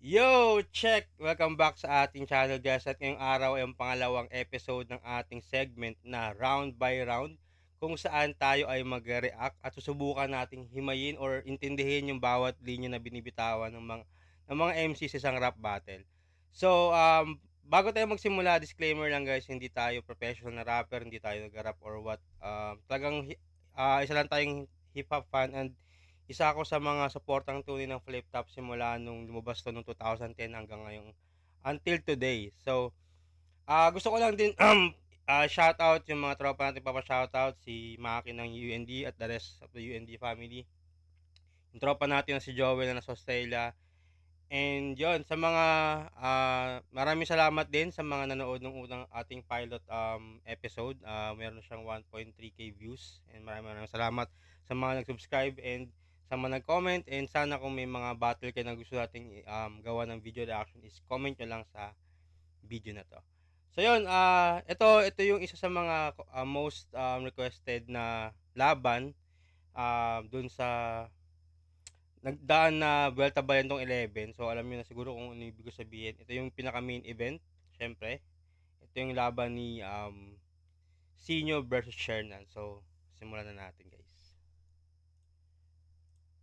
Yo, check! Welcome back sa ating channel guys at ngayong araw ay ang pangalawang episode ng ating segment na round by round kung saan tayo ay mag-react at susubukan nating himayin or intindihin yung bawat linya na binibitawan ng mga MC sa isang rap battle. So, bago tayo magsimula, disclaimer lang guys, hindi tayo professional na rapper, hindi tayo nag-rap or what. Isa lang tayong hip-hop fan and isa ako sa mga suportang tunay ng Flip Top simula nung lumabas to nung 2010 hanggang ngayon until today. So, gusto ko lang din shoutout yung mga tropa natin papa-shoutout si Maki ng UND at the rest of the UND family. Yung tropa natin na si Joel na nasa Australia. And yon sa mga maraming salamat din sa mga nanood ng unang ating pilot episode. Meron siyang 1.3k views and maraming salamat sa mga nag-subscribe and sa mga nag-comment, and sana kung may mga battle kayo na gusto nating gawa ng video reaction is comment nyo lang sa video na to. So yun, ito yung isa sa mga most requested na laban dun sa nagdaan na Vuelta Balentong 11. So alam niyo na siguro kung ano ibig sabihin. Ito yung pinaka main event, syempre. Ito yung laban ni Sinyo versus Shernan. So simulan na natin guys.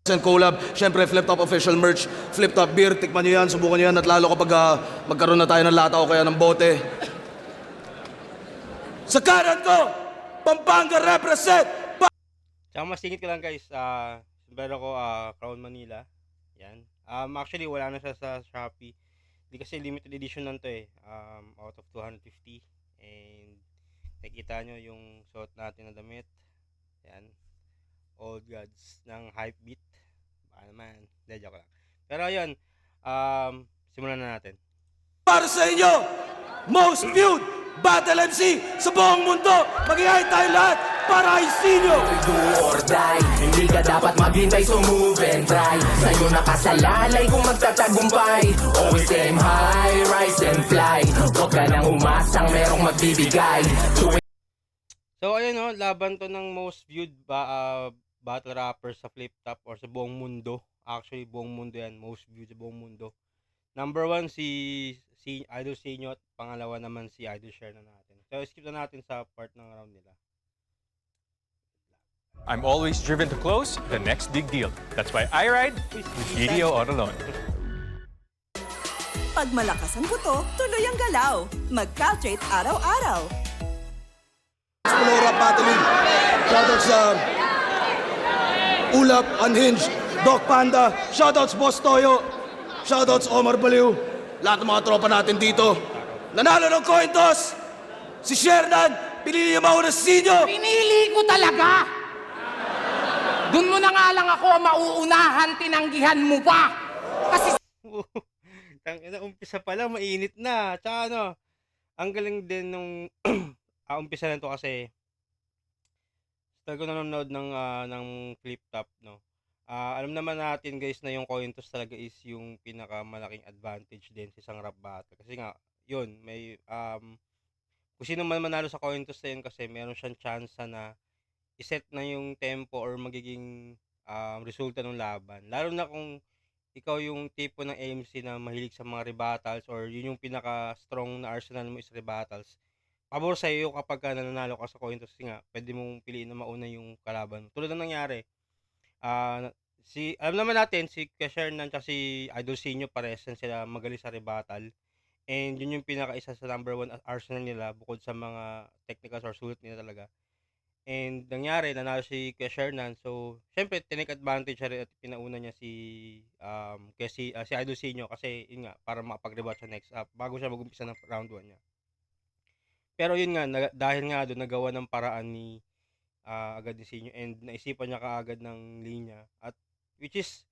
And collab, syempre Flip Top official merch, Flip Top beer, tikman nyo yan, subukan nyo yan, at lalo kapag magkaroon na tayo ng lata o kaya ng bote. Sa kanan ko, Pampanga represent! Tsaka masingit ko lang guys, meron ko Crown Manila, yan. Actually wala na siya sa Shopee, hindi kasi limited edition lang to out of 250, and nakikita nyo yung suot natin na damit, yan. Old gods ng hype beat. Baka naman, hindi, joke lang. Pero yun, simulan na natin. Para sa inyo, most viewed battle MC sa buong mundo, mag-ihay tayo lahat para ay Sinyo! Do or die, hindi ka dapat maghintay, so move and try. Sa'yo nakasalalay kung magtatagumpay. Always aim high, rise and fly. Huwag ka nang umasang merong magbibigay. So ayun laban to ng most viewed battle rappers sa Flip Top or sa buong mundo. Actually, buong mundo yan. Most viewed sa buong mundo. Number 1 si Idol Sinyo at pangalawa naman si Idol Shernan natin. So skip na natin sa part ng round nila. I'm always driven to close the next big deal. That's why I ride with GDO Auto Loan. Pag malakas ang buto, tuloy ang galaw. Mag-caltrate araw-araw. Rap battling, shoutouts sa Ulap, Unhinged, Doc Panda, shoutouts Boss Toyo, shoutouts Omar Baliw, lahat ng mga tropa natin dito. Nanalo ng coin toss, si Shernan, pinili niya mauna si Sinyo. Pinili ko talaga! Doon mo na nga lang ako mauunahan, tinanggihan mo pa! Kasi Tangina, umpisa pa lang, mainit na. Tsaka ang galing din nung umpisa na to kasi talaga nanonood ng Flip Top, no. Alam naman natin guys na yung coin toss talaga is yung pinakamalaking advantage din sa isang rap battle. Kasi nga, yun, may kung sino man manalo sa coin toss na yun kasi meron siyang chance na iset na yung tempo or magiging resulta ng laban. Lalo na kung ikaw yung tipo ng MC na mahilig sa mga rebattles or yun yung pinaka-strong na arsenal mo is rebattles. Pabor sa iyo kapag nananalo ka sa coin toss kasi nga pwede mong piliin na mauna yung kalaban. Tulad ng nangyari, alam naman natin si Shernan at si Idol Sinyo pares sila magaling sa rebuttal. And yun yung pinaka-isa sa number 1 arsenal nila bukod sa mga technicals or sulit nila talaga. And nangyari, nanalo si Shernan. So, syempre, tinake advantage siya rin at pinauna niya si Idol Sinyo kasi yun nga, para makapag-rebut sa next up bago siya mag-umpisa ng round 1 niya. Pero yun nga, dahil nga doon nagawa ng paraan ni agad ni Sinyo and naisipan niya kaagad ng linya at which is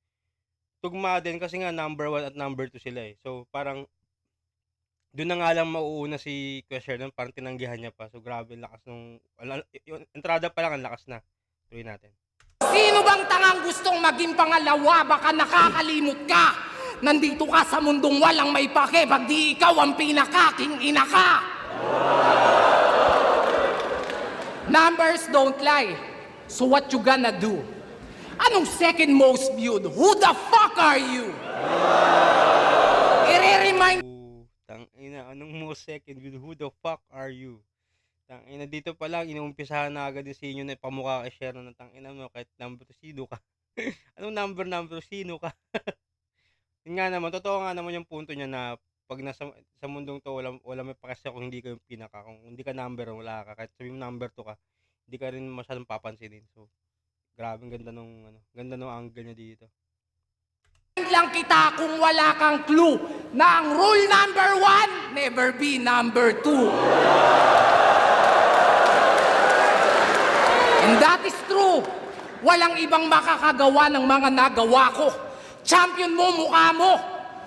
tugma din kasi nga number 1 at number 2 sila So parang doon na nga lang mauuna si Shernan, parang tinanggihan niya pa. So grabe lakas nung yung entrada pa lang ang lakas na. Tuloy natin. sino bang tangang gustong maging pangalawa? Baka nakakalimot ka! Nandito ka sa mundong walang may pake, pag di ikaw ang pinakaking ina ka! Numbers don't lie. So what you gonna do? Anong second most viewed? Who the fuck are you? second with who the fuck are you? Tangina dito pa lang, inuumpisahan na agad yung sinyo na pamukha kay Shernan ng tangina mo, kahit number 2 sino ka? Anong number sino ka? Yun nga naman, totoo nga naman yung punto niya na pag sa mundong to, wala may pakasya kung hindi ka yung pinaka. Kung hindi ka number 1, wala ka. Kahit sabihin mo number 2 ka, hindi ka rin masyadong papansinin. So, grabe, ganda nung angle niya dito. lang kita kung wala kang clue na ang rule number 1, never be number 2. And that is true. Walang ibang makakagawa ng mga nagawa ko. Champion mo, mukha mo.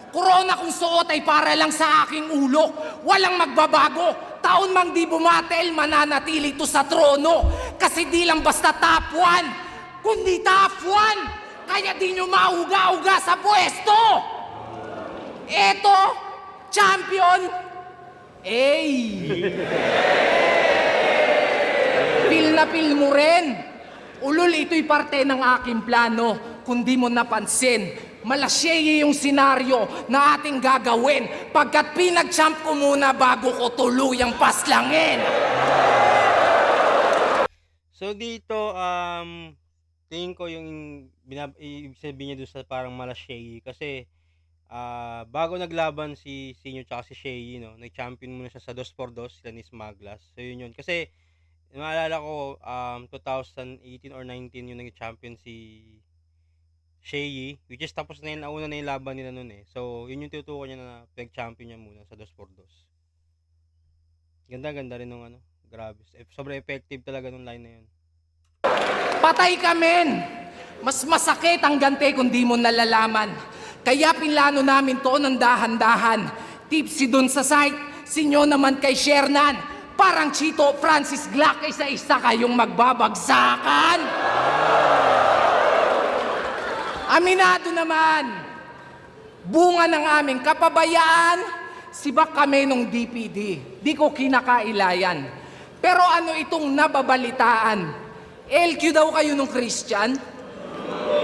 Corona kung suot ay para lang sa aking ulo. Walang magbabago. Taon mang di bumatel, mananatili to sa trono. Kasi di lang basta top 1, kundi top 1. Kaya di nyo mauga-uga sa pwesto. Eto, champion. Feel na feel mo rin. Ulul, ito'y parte ng aking plano. Kung di mo napansin, malasyeye yung senaryo na ating gagawin pagkat pinag-champ ko muna bago ko tuluyang paslangin. So dito, tingin ko yung ibig sabihin niya doon sa parang malasyeye kasi bago naglaban si Sinyo tsaka si Shea, no, nag-champion muna siya sa 2x2 sila ni Smaglas. So yun. Kasi maalala ko 2018 or 19 yung nag-champion si Shea, which is tapos na yun, nauna na yung laban nila noon eh. So yun yung tutukan niya na pinag-champion niya muna sa 2x2. Ganda rin nung ano, grabe. Sobrang effective talaga nung line na yun. Patay ka, men! Mas masakit ang gante kung di mo nalalaman. Kaya pinlano namin to ng dahan-dahan. Tipsy dun sa site, sinyo naman kay Shernan. Parang Chito Francis Glock, isa-isa kayong magbabagsakan. Aminado naman, bunga ng aming kapabayaan, sibak kami nung DPD. Di ko kinakailayan. Pero ano itong nababalitaan? LQ daw kayo nung Christian?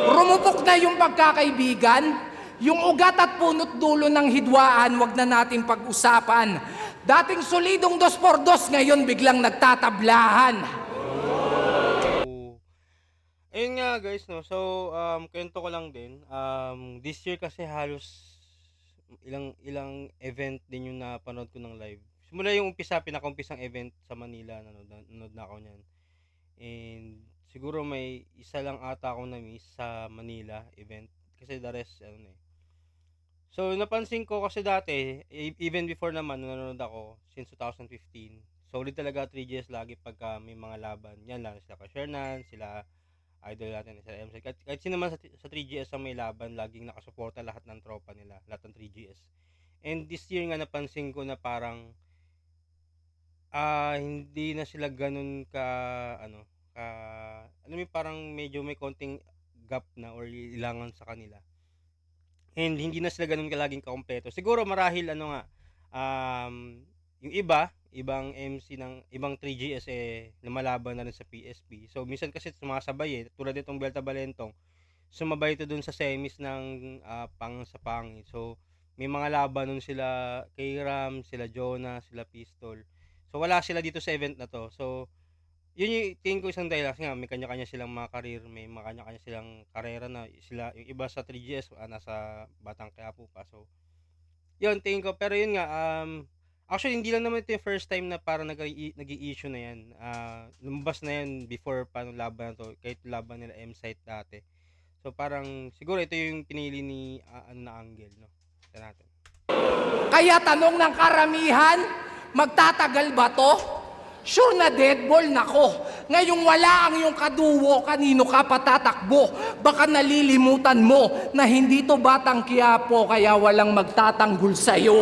Rumupok na yung pagkakaibigan? Yung ugat at punot dulo ng hidwaan, wag na natin pag-usapan. Dating solidong 2x2, ngayon biglang nagtatablahan. Ayun nga guys, no. So, kwento ko lang din. This year kasi halos ilang event din yung napanood ko ng live. Simula yung pinaka-umpisang event sa Manila, nanood na ako niyan. And siguro may isa lang ata akong na-miss sa Manila event. Kasi the rest, So, napansin ko kasi dati, even before naman, nanonood ako since 2015. Solid talaga 3GS lagi pagka may mga laban. Yan lang, sila Shernan, sila idol natin, sila MC. Kahit sino naman sa 3GS ang may laban, laging nakasuporta lahat ng tropa nila, lahat ng 3GS. And this year nga napansin ko na parang hindi na sila ganun parang medyo may konting gap na or ilangan sa kanila. And hindi na sila ganun kalaging kakumpleto. Siguro marahil yung ibang MC ng ibang 3GS lumalaban na rin sa PSP. So minsan kasi sumasabay tulad nitong Belta Balentong, sumabay ito dun sa semis ng pang sa pangit. So may mga laban nun sila kay Ram, sila Jonah, sila Pistol. So wala sila dito sa event na to. So yun yung tingin ko isang dahil kasi nga may kanya-kanya silang mga career, may mga kanya-kanya silang karera na sila, yung iba sa 3GS nasa Batang Quiapo pa. So yun tingin ko, pero yun nga actually hindi lang naman ito yung first time na parang nag-i-issue na yan. Lumabas na yan before pa nung laban na to, kahit laban nila M-Site dati. So parang siguro ito yung pinili ni na Angel, no. Ito natin. Kaya tanong ng karamihan, magtatagal ba to? Sure na dead ball na ko. Ngayong wala ang iyong kaduwo, kanino ka patatakbo? Baka nalilimutan mo na hindi to Batang Quiapo, kaya walang magtatanggol sa'yo.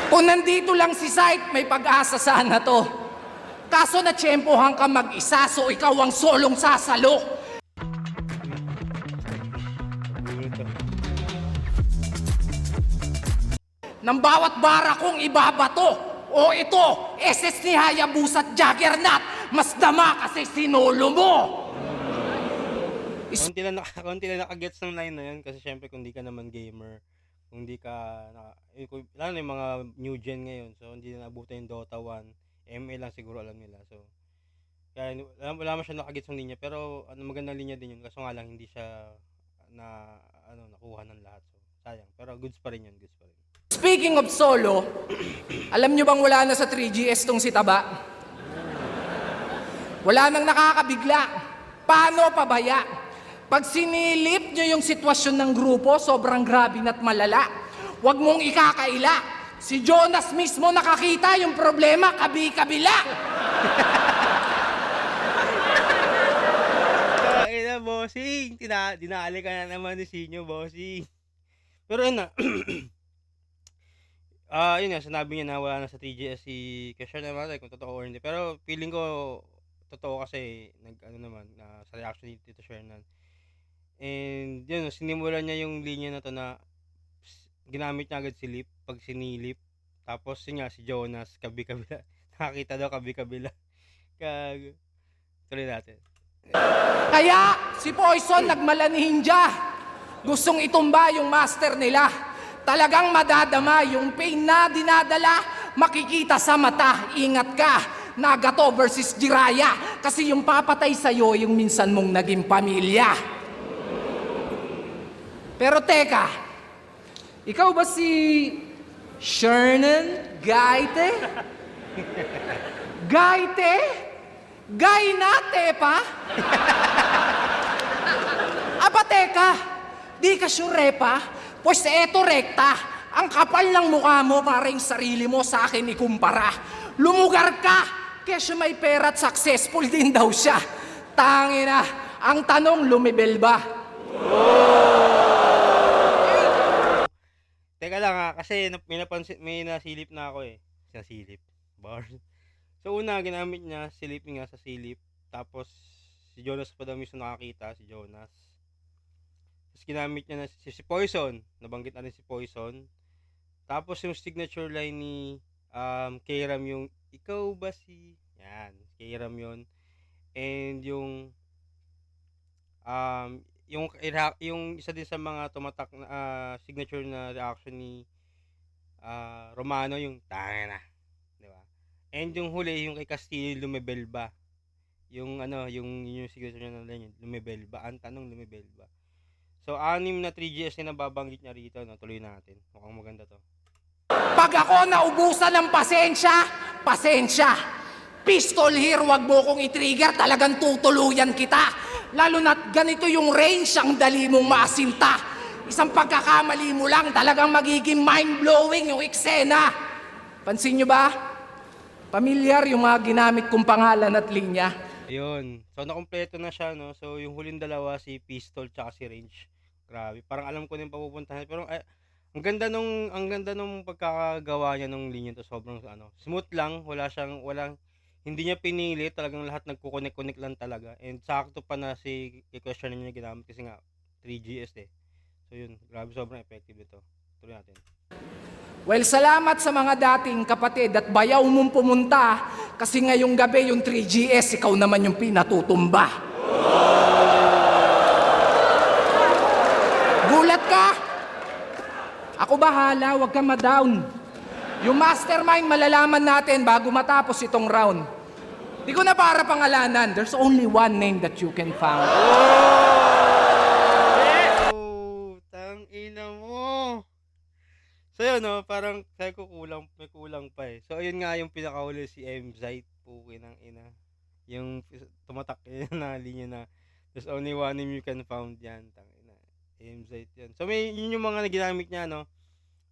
Kung nandito lang si Sight, may pag-asa sana to. Kaso natsyempohan ka mag-isa, so ikaw ang solong sasalo. Nang bawat bara kong ibabato. O ito, SS ni Hayabusa at Juggernaut. Mas dama kasi sinolo mo. Konti lang nakagets ng line na yun kasi syempre kung di ka naman gamer, Kung hindi ka lalo na yung mga new gen ngayon, so hindi na naabutan yung Dota 1, ML lang siguro alam nila. So kaya wala man siya nakagets ng linya, pero ano, magandang linya din yun, kaso nga lang hindi siya na nakuha ng lahat. So sayang, pero goods pa rin yun, goods pa rin. Speaking of solo, alam nyo bang wala na sa 3GS tong si Taba? Wala nang nakakabigla. Paano pabaya? Pag sinilip nyo yung sitwasyon ng grupo, sobrang grabe na't malala. Huwag mong ikakaila. Si Jonas mismo nakakita yung problema, kabi-kabila. Ina, bossing, dinali ka na naman ni Sinyo, bossing. Pero yun na, yun nga, sinabi niya na wala na sa TGS si Kesha naman, kung totoo or hindi. Pero feeling ko, totoo kasi, naman, sa reaction ni Tito Shernan. And yun, sinimulan niya yung linya na to na ginamit niya agad si Lip pag sinilip. Tapos yun nga, si Jonas, kabi-kabila. Nakakita daw kabi-kabila. Tuloy natin. Kaya si Poison nagmalaninja. Gustong itumba yung master nila. Talagang madadama yung pain na dinadala. Makikita sa mata, ingat ka. Nagato versus Jiraya. Kasi yung papatay sa'yo, yung minsan mong naging pamilya. Pero teka, ikaw ba si Shernan Gaite? Gaite? Gainate pa? Aba teka, di ka sure pa? Pues eto rekta, ang kapal ng mukha mo para yung sarili mo sa akin ikumpara. Lumugar ka, kesyo may pera at successful din daw siya. Tangina, ang tanong lumibel ba? Teka lang ha, kasi may nasilip na ako eh. Nasilip. Bar. So una, ginamit niya, silipin nga sa silip. Tapos, si Jonas pa daw mismo nakakita, si Jonas. Tapos ginamit niya na si Poison. Nabanggit na rin si Poison. Tapos yung signature line ni K-Ram yung, ikaw ba si... Yan, K-Ram yun. And yung isa din sa mga tumatak na signature na reaction ni Romano yung tanga na, di ba? And yung huli yung kay Castillo, lumebel ba? Yung yung signature niya na yun, lumebel ba? Ang tanong, lumebel ba? So 6 na 3GS na nababanggit niya rito, no? Tuloy natin. Mukhang maganda to. Pag ako naubusan ng pasensya, pasensya. Pistol here, wag mo kong i-trigger, talagang tutuluyan kita. Lalo na't ganito yung range, ang dali mong maasinta. Isang pagkakamali mo lang, talagang magiging mind-blowing yung eksena. Pansin nyo ba? Pamilyar yung mga ginamit kong pangalan at linya. Ayun. So nakumpleto na siya, no? So yung huling dalawa, si Pistol tsaka si Range. Grabe. Parang alam ko na yung papupuntahan. Pero ang ganda nung pagkakagawa niya nung linya to. Sobrang smooth lang. Hindi niya pinili, talagang lahat nagko-connect lang talaga. And sakto pa na si question niya ginamit kasi nga 3GS eh. So yun, grabe, sobrang effective ito. Tuloy natin. Well, salamat sa mga dating kapatid at bayaw mong pumunta kasi ngayong gabi yung 3GS, ikaw naman yung pinatutumba. Gulat ka? Ako bahala, huwag kang ma-down. Yung mastermind malalaman natin bago matapos itong round. Di ko na para pangalanan. There's only one name that you can find. Oh, tangina mo. So yun, no, parang sabi ko may kulang pa eh. So ayun nga yung pinakahuli si M-Zite, puki ng ina. Yung tumatak yun na linya na there's only one name you can found yan. Tangina. M-Zite yan. So yun yung mga naginamit niya, no.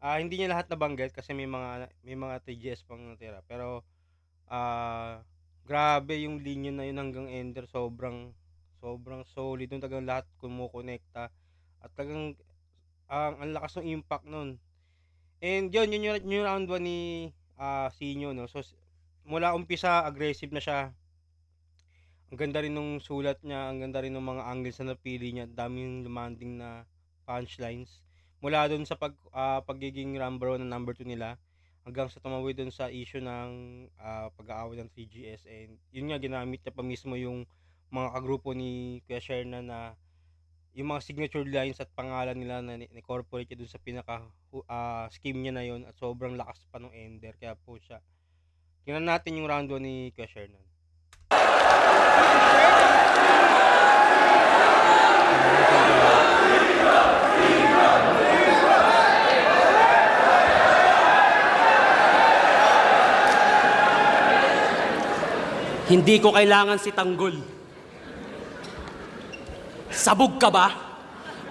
Hindi niya lahat nabanggit kasi may mga 3GS pang natira. Pero grabe yung linya na yun hanggang ender, sobrang solid nung tagang lahat kumukonekta. At tagang ang lakas ng impact nun. And yun yung round 1 ni Sinyo, no. So mula umpisa aggressive na siya. Ang ganda rin nung sulat niya, ang ganda rin ng mga angles na napili niya, daming demanding na punchlines. Mula doon sa pagiging number 1 na number 2 nila hanggang sa tumawid doon sa issue ng pag-aaway ng 3GS. And yun nga, ginamit niya pa mismo yung mga kagrupo ni Kuya Sherna na yung mga signature lines at pangalan nila na ni-incorporate niya dun sa pinaka scheme niya na yun, at sobrang lakas pa nung ender, kaya po siya. Tingnan natin yung round 1 ni Kuya Shernan. Hindi ko kailangan si Tanggol. Sabog ka ba?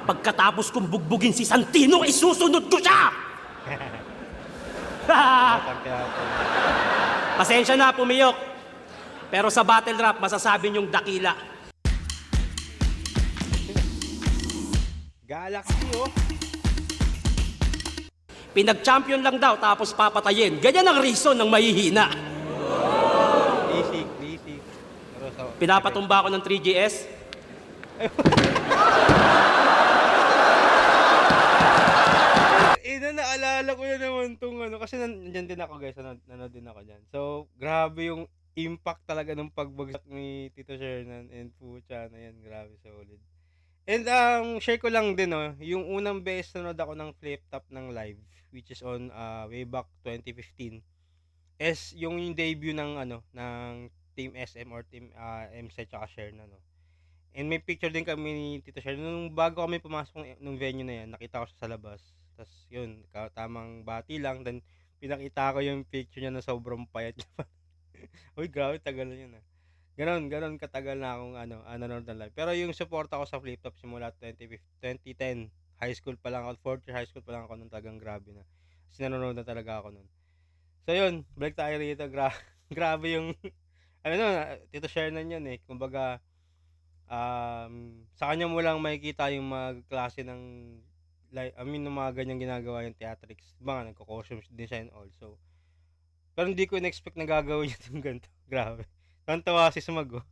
Pagkatapos kong bugbugin si Santino, isusunod ko siya! Pasensya na, pumiyok. Pero sa battle rap, masasabi niyong dakila. Galaxy, oh. Pinag-champion lang daw, tapos papatayin. Ganyan ang reason ng mahihina. Basic. Pero Pinapatumba ako ng 3GS. Naalala ko na naman tong ano, kasi nandiyan din ako guys, nanood din ako dyan. So, grabe yung impact talaga ng pagbagsak ni Tito Shernan, and pucha na yan, grabe, solid. And share ko lang din, yung unang beses nanood ako ng Flip Top ng live, which is on way back 2015, is yung debut ng ng Team SM or Team MC tsaka Shernan, no. And may picture din kami ni Tito Shernan nung bago kami pumasok nung venue na yan, nakita ko siya sa labas. Tapos yun, tamang bati lang, then pinakita ko yung picture niya na sobrang payat niya pa. Uy, grabe, tagal na yun, Ganon katagal na akong nanonood ng live. Pero yung support ako sa Flip Top simula 2010, high school pa lang ako, fourth year high school pa lang ako nun, talagang grabe na. Kasi nanonood na talaga ako nun. So yun, balik tayo rito, grabe yung, Tito Shernan yun kumbaga, sa kanya mo lang makikita yung mga klase ng, ng mga ganyang ginagawa yung theatrics. Diba nga, nagko-costumes din siya and all. So, pero hindi ko in-expect na gagawin niya itong ganito. Grabe. Tantawa si Sumag, oh.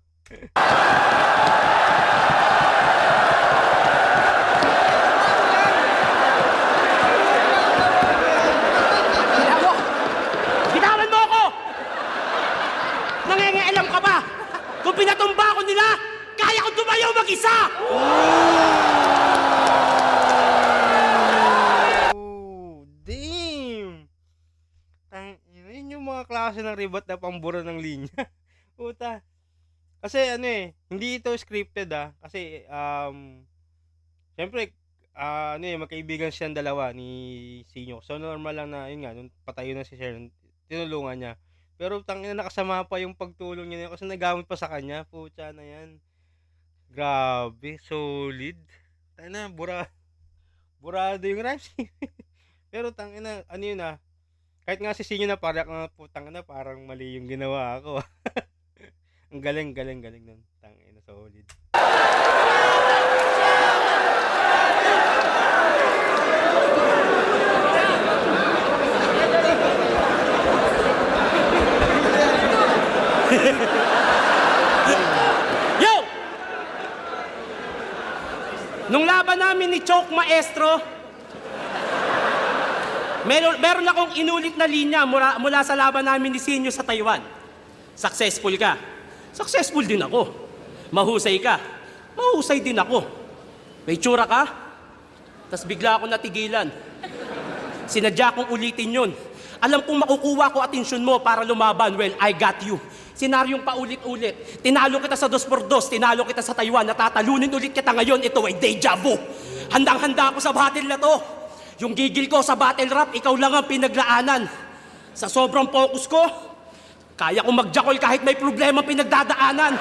Bitawan mo ako! Nangingialam ka ba? Kung pinatumba ko nila, kaya ko tumayo mag-isa! Damn! Yun yung mga klase ng ribat na pambura ng linya. Puta. Kasi hindi ito scripted Kasi syempre magkaibigan silang dalawa ni Sinyo. So normal lang na yun nga, nung patayo na si Sharon, tinulungan niya. Pero tangina, nakasama pa yung pagtulong niya kasi nagamit pa sa kanya. Pucha na yan. Grabe, solid. Tangina, burado yung rhymes. Pero tangina, kahit nga si Sinyo na parang putang na, parang mali yung ginawa ako. Ang galing nun. Tangina, solid. Yo! Nung laban namin ni Choke Maestro, meron akong inulit na linya mula sa laban namin ni Sinyo sa Taiwan. Successful ka. Successful din ako. Mahusay ka. Mahusay din ako. May tsura ka. Tas bigla ako natigilan. Sinadya kong ulitin yun. Alam kong makukuha ko atensyon mo para lumaban. Well, I got you. Senaryong paulit-ulit. Tinalo kita sa 2x2, tinalo kita sa Taiwan, natatalunin ulit kita ngayon, ito ay deja vu. Handang-handa ako sa battle na to. Yung gigil ko sa battle rap, ikaw lang ang pinaglaanan. Sa sobrang focus ko, kaya kong magjakol kahit may problema pinagdadaanan.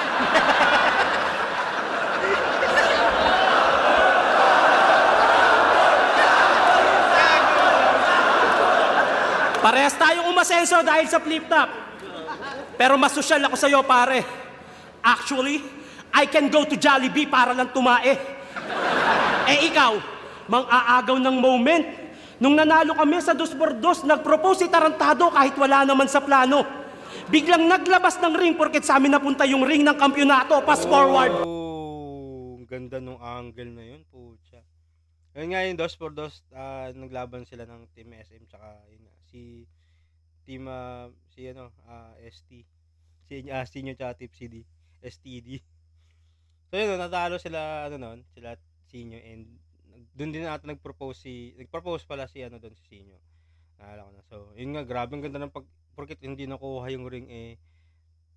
Parehas tayong umasenso dahil sa flip top. Pero mas sosyal ako sa'yo, pare. Actually, I can go to Jollibee para lang tumae. Ikaw, mang-aagaw ng moment. Nung nanalo kami sa 2x2, nag-propose si Tarantado kahit wala naman sa plano. Biglang naglabas ng ring porket sa amin napunta yung ring ng kampyonato. Pass forward. Oh, ganda nung angle na yun, pucha. Yun nga yung 2x2, naglaban sila ng Team SM tsaka yun nga, ST. Senior tsaka Tip CD. STD. So yun, natalo sila, sila Sinyo, and doon din ata nagpropose pala si ano doon, si Sinyo. Naalala ko na. So, yun nga, grabe ang ganda ng porket hindi nakuha yung ring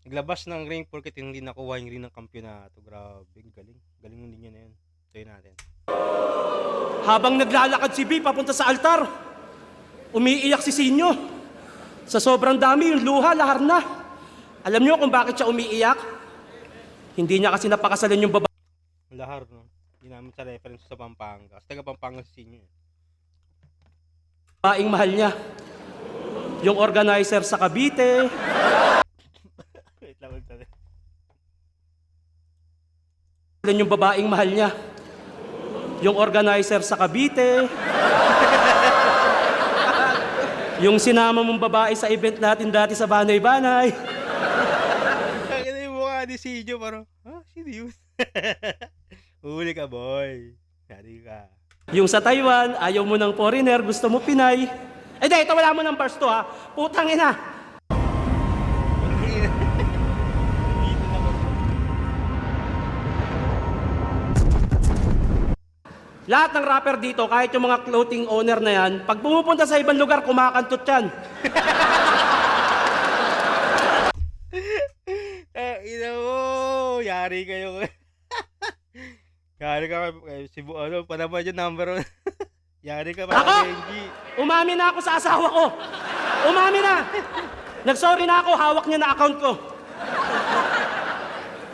naglabas ng ring porket hindi nakuha yung ring ng kampyonato. Grabe, galing. Galing ng linya na yun. Tuloy natin. Habang naglalakad si B papunta sa altar, umiiyak si Sinyo. Sa sobrang dami, yung luha, lahar na. Alam niyo kung bakit siya umiiyak? Hindi niya kasi napakasalan yung babae. Lahar, no? Hindi namin sa reference sa Pampanga. Kasi taga Pampanga si Sinyo. Babaeng mahal niya. Yung organizer sa Cavite. Wait lang, wait lang. Alam yung babaeng mahal niya. Yung organizer sa Cavite. Yung sinama mong babae sa event natin dati sa Banay-Banay. Nakita yung mukha ni Sinyo, parang, sino yun? Huli ka, boy. Yari ka. Yung sa Taiwan, ayaw mo ng foreigner, gusto mo Pinay. Eh di, ito wala mo ng verse 2 ha. Putang ina. Lahat ng rapper dito, kahit yung mga clothing owner na yan, pag pumupunta sa ibang lugar, kumakantot yan. Ina mo, yari kayo. Yari ka kay Cebu, ano, pa naman yung number 1. Yari ka pa, Ako? Benji. Umami na ako sa asawa ko. Umami na. Nagsorry na ako, hawak niya na account ko.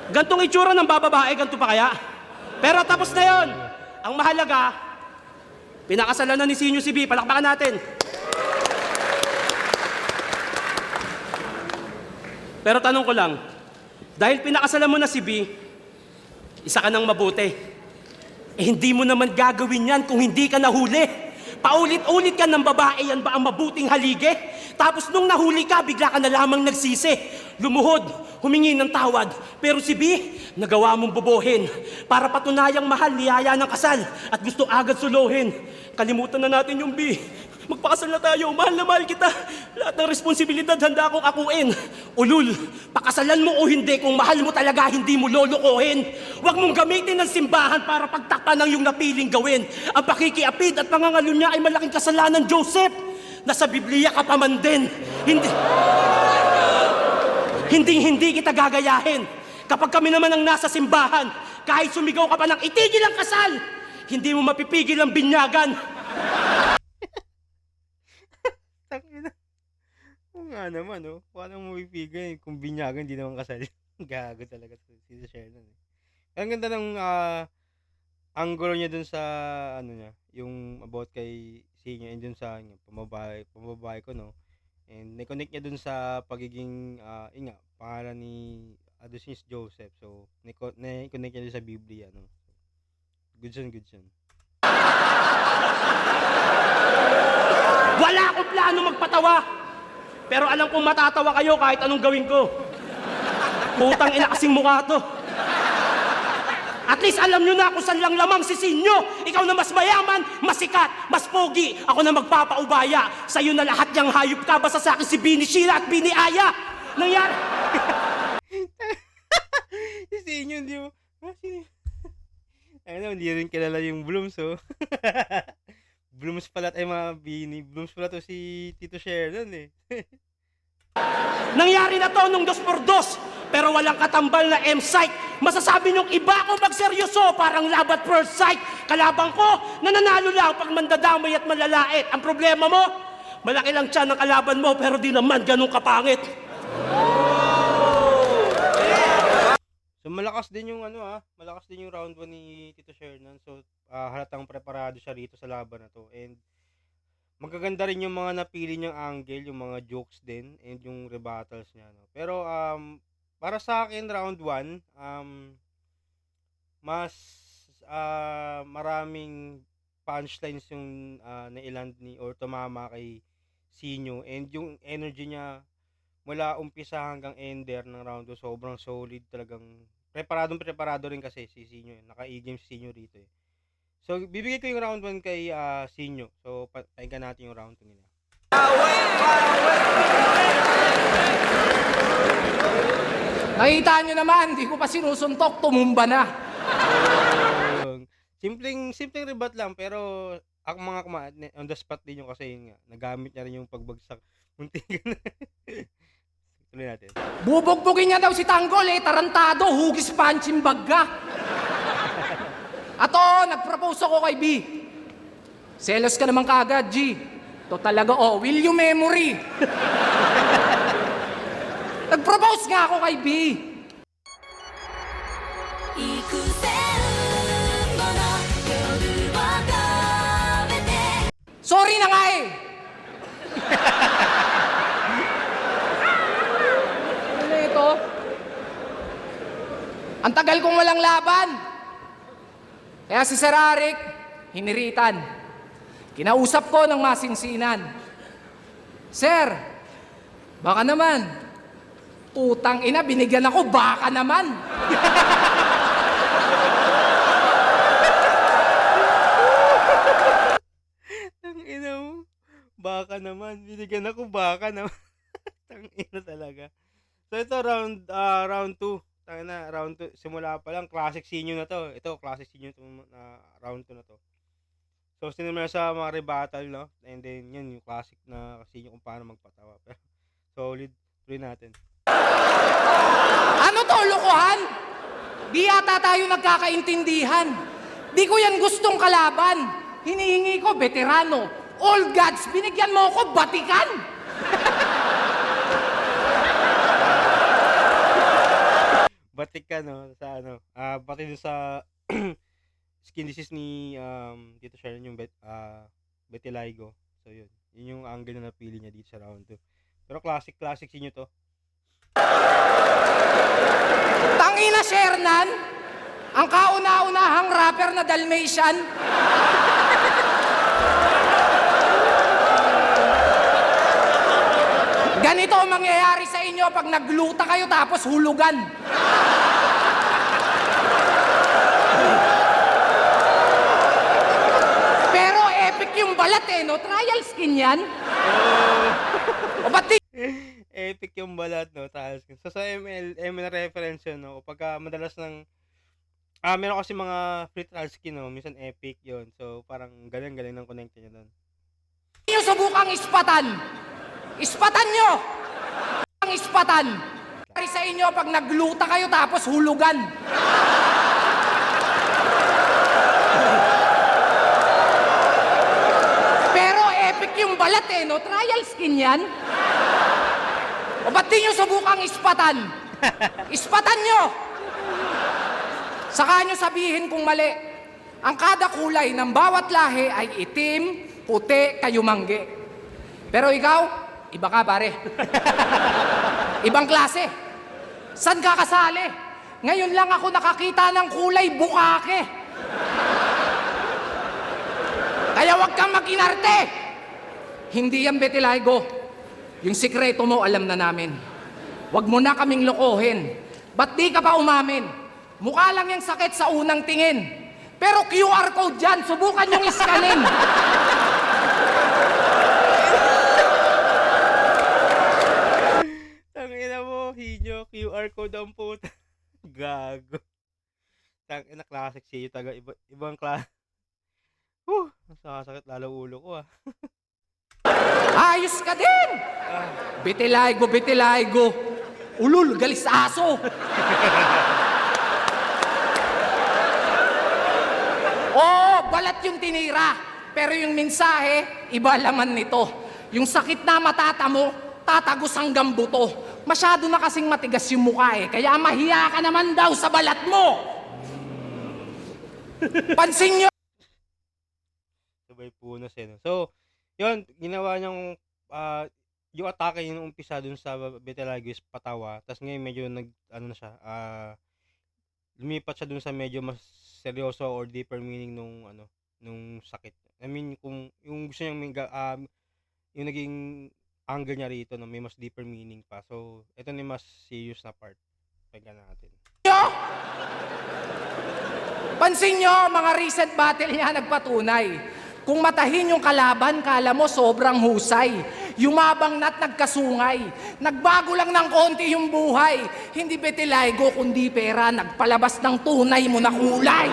Gantong itsura ng bababae, ganito pa kaya? Pero tapos na yon. Ang mahalaga, pinakasalan na ni Sinyo si B. Palakpakan natin. Pero tanong ko lang, dahil pinakasalan mo na si B, isa ka nang mabuti. Eh hindi mo naman gagawin yan kung hindi ka nahuli. Paulit-ulit ka ng babae, yan ba ang mabuting haligi? Tapos nung nahuli ka, bigla ka na lamang nagsisi. Lumuhod, humingi ng tawad. Pero si B, nagawa mong bobohin. Para patunayang mahal, niyaya ng kasal. At gusto agad suluhin. Kalimutan na natin yung B. Magpakasal na tayo, mahal na mahal kita. Lahat ng responsibilidad handa akong akuin. Ulul, pakasalan mo o hindi, kung mahal mo talaga, hindi mo lolokohin. Huwag mong gamitin ng simbahan para pagtakpan ng iyong napiling gawin. Ang pakikiapid at pangangalo niya ay malaking kasalanan, Joseph. Nasa Biblia ka pa man din. Hindi kita gagayahin. Kapag kami naman ang nasa simbahan, kahit sumigaw ka pa ng itigil ang kasal, hindi mo mapipigil ang binyagan. Tangina. Oo nga naman, oh. Paano mo ipigay kung binyagan, hindi naman kasal. Gago talaga si Shernan. Ang ganda ng angulo niya dun sa, ano niya, yung about kay Sinyo and dun sa pamabahay ko, no? And na-connect niya dun sa pagiging, yun nga, pangalan ni Adonis Joseph. So, na-connect niya dun sa Biblia, no? Good yun, good yun. Wala akong plano magpatawa. Pero alam kong matatawa kayo kahit anong gawin ko. Putang ina kasing mukha to. At least alam nyo na kung saan lang lamang si Sinyo. Ikaw na mas mayaman, mas sikat, mas pogi. Ako na magpapaubaya. Sa'yo na lahat niyang hayop ka. Basta sa akin si Bini Sheila at Bini Aya. Nangyari. Si Sinyo, hindi mo. Ano, hindi rin kilala yung Blooms, oh. Blooms pala ay mga Bini. Blooms pala to si Tito Shernan, eh. Nangyari na to nung 2x2. Pero walang katambal na M-Site. Masasabi nung iba ko magseryoso, parang love at first sight. Kalabang ko, nananalo lang pag mandadamay at malalait. Ang problema mo, malaki lang tiyan ng kalaban mo, pero di naman ganun kapangit. So malakas din yung malakas din yung round 1 ni Tito Shernan. So halatang preparado siya rito sa laban na to. And magaganda rin yung mga napili niyang angle, yung mga jokes din and yung rebuttals niya, no. Pero para sa akin round 1, mas maraming punchlines yung nailand ni or tumama kay Sinyo, and yung energy niya mula umpisa hanggang ender ng round 2 sobrang solid, talagang preparado rin kasi si Sinyo, naka-e-game si Sinyo rito, eh. So bibigay ko yung round 1 kay Sinyo. So pakinggan natin yung round 2 nila. Nakita nyo naman, di ko pa sinusuntok, tumumba na. Simpleng rebat lang pero ang mga on the spot din yung kasi yun nga, nagamit niya rin yung pagbagsak. Muntikan na. Tuloy natin. Bubugbugin niya daw si Tanggol eh, tarantado, hugis punching bag ka. At oo, nag-propose ako kay B. Selos ka naman kaagad, G. To talaga, will you memory? Nag-propose nga ako kay B. Sorry na nga eh. Ano ito? Ang tagal kong walang laban. Kaya si Sir Arik, hiniritan. Kinausap ko ng masinsinan. Sir, baka naman. Putang ina, binigyan ako, baka naman. Ang ina mo. Baka naman. Binigyan ako baka naman. Ang ina talaga. So ito round 2. Na round 2 simula pa lang classic senior na to. Ito classic senior to na round 2 na to. So sinimula sa mga rebuttal, no? And then yun yung classic na senior kung paano magpatawa. Pero solid. Tuloy natin. Ano to, lokohan? Di yata tayo nagkakaintindihan. Di ko yan gustong kalaban. Hinihingi ko, veterano. All gods, binigyan mo ako, batikan. Batik ka, no? Sa ano? Pati dun sa skin disease ni dito siya yung vitiligo. So yun. Yun yung angle na napili niya dito sa round 2. Pero classic inyo to. Tangina, Shernan. Ang kauna-unahang rapper na Dalmatian. Ganito ang mangyayari sa inyo pag nagluta kayo tapos hulugan. Pero epic yung balat eh, no? Trial skin yan. O ba't di? Epic yung balat, no? Tapos, so sa ML reference yun, no? Pagka madalas ng meron kasi mga free trial skin, no? Minsan epic yun. So parang galing ng connect niya doon. Nyo subukang ispatan. Ispatan nyo! Ang ispatan. Nangyari sa inyo pag nagluta kayo tapos hulugan. Pero epic yung balat eh, no? Trial skin yan. O ba't di nyo subukang ispatan? Ispatan nyo! Saka nyo sabihin kung mali. Ang kada kulay ng bawat lahi ay itim, puti, kayumangge. Pero ikaw, iba ka pare. Ibang klase. San ka kasali? Ngayon lang ako nakakita ng kulay bukake. Kaya wag kang makinarte. Hindi yan vitiligo. Yung sikreto mo alam na namin. Wag mo na kaming lokohin. Ba't di ka pa umamin? Mukha lang yung sakit sa unang tingin. Pero QR code dyan, subukan yung iskanin. Tangina mo, Hinyo, QR code ang puta. Gago. Tangina, classic siya yung taga ibang klase. Nasakasakit lalo ulo ko Ayos ka din! Vitiligo. Ulul, galis aso. Oo, balat yung tinira. Pero yung mensahe, iba laman nito. Yung sakit na matatamo, tatagos hanggang buto. Masyado na kasing matigas yung mukha eh. Kaya mahiya ka naman daw sa balat mo. Pansin nyo. Sabay punas eh. No? So, yun, ginawa niyang yung atake yung umpisa dun sa vitiligo is patawa. Tapos ngayon medyo lumipat siya dun sa medyo mas seryoso or deeper meaning nung sakit. I mean, kung yung gusto niyang yung naging angle niya rito na may mas deeper meaning pa. So, ito na yung mas serious na part. Pagka natin. Pansin nyo, mga recent battle niya nagpatunay. Kung matahin yung kalaban, kala mo sobrang husay. Yumabang na't nagkasungay. Nagbago lang ng konti yung buhay. Hindi vitiligo kundi pera. Nagpalabas ng tunay mo na kulay.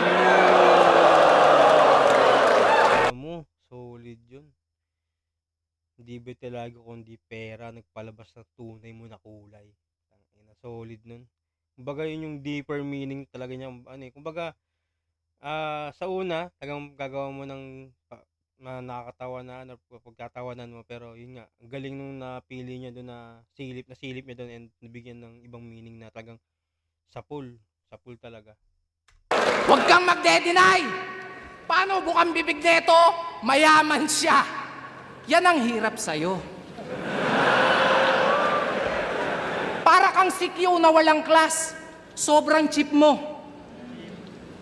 Hindi vitiligo kundi pera, nagpalabas ng tunay mo na kulay. Tangina, solid nun. Kumbaga yun yung deeper meaning talaga niya, ano eh, kumbaga, sa una, talagang gagawa mo ng nakakatawanan or pagtatawanan mo, pero yun nga, ang galing nung napili niya doon na silip niya doon and nabigyan ng ibang meaning na talagang sapul talaga. Huwag kang magde-deny! Paano bukang bibig neto? Mayaman siya. Yan ang hirap sa'yo. Para kang sikyo na walang class. Sobrang cheap mo.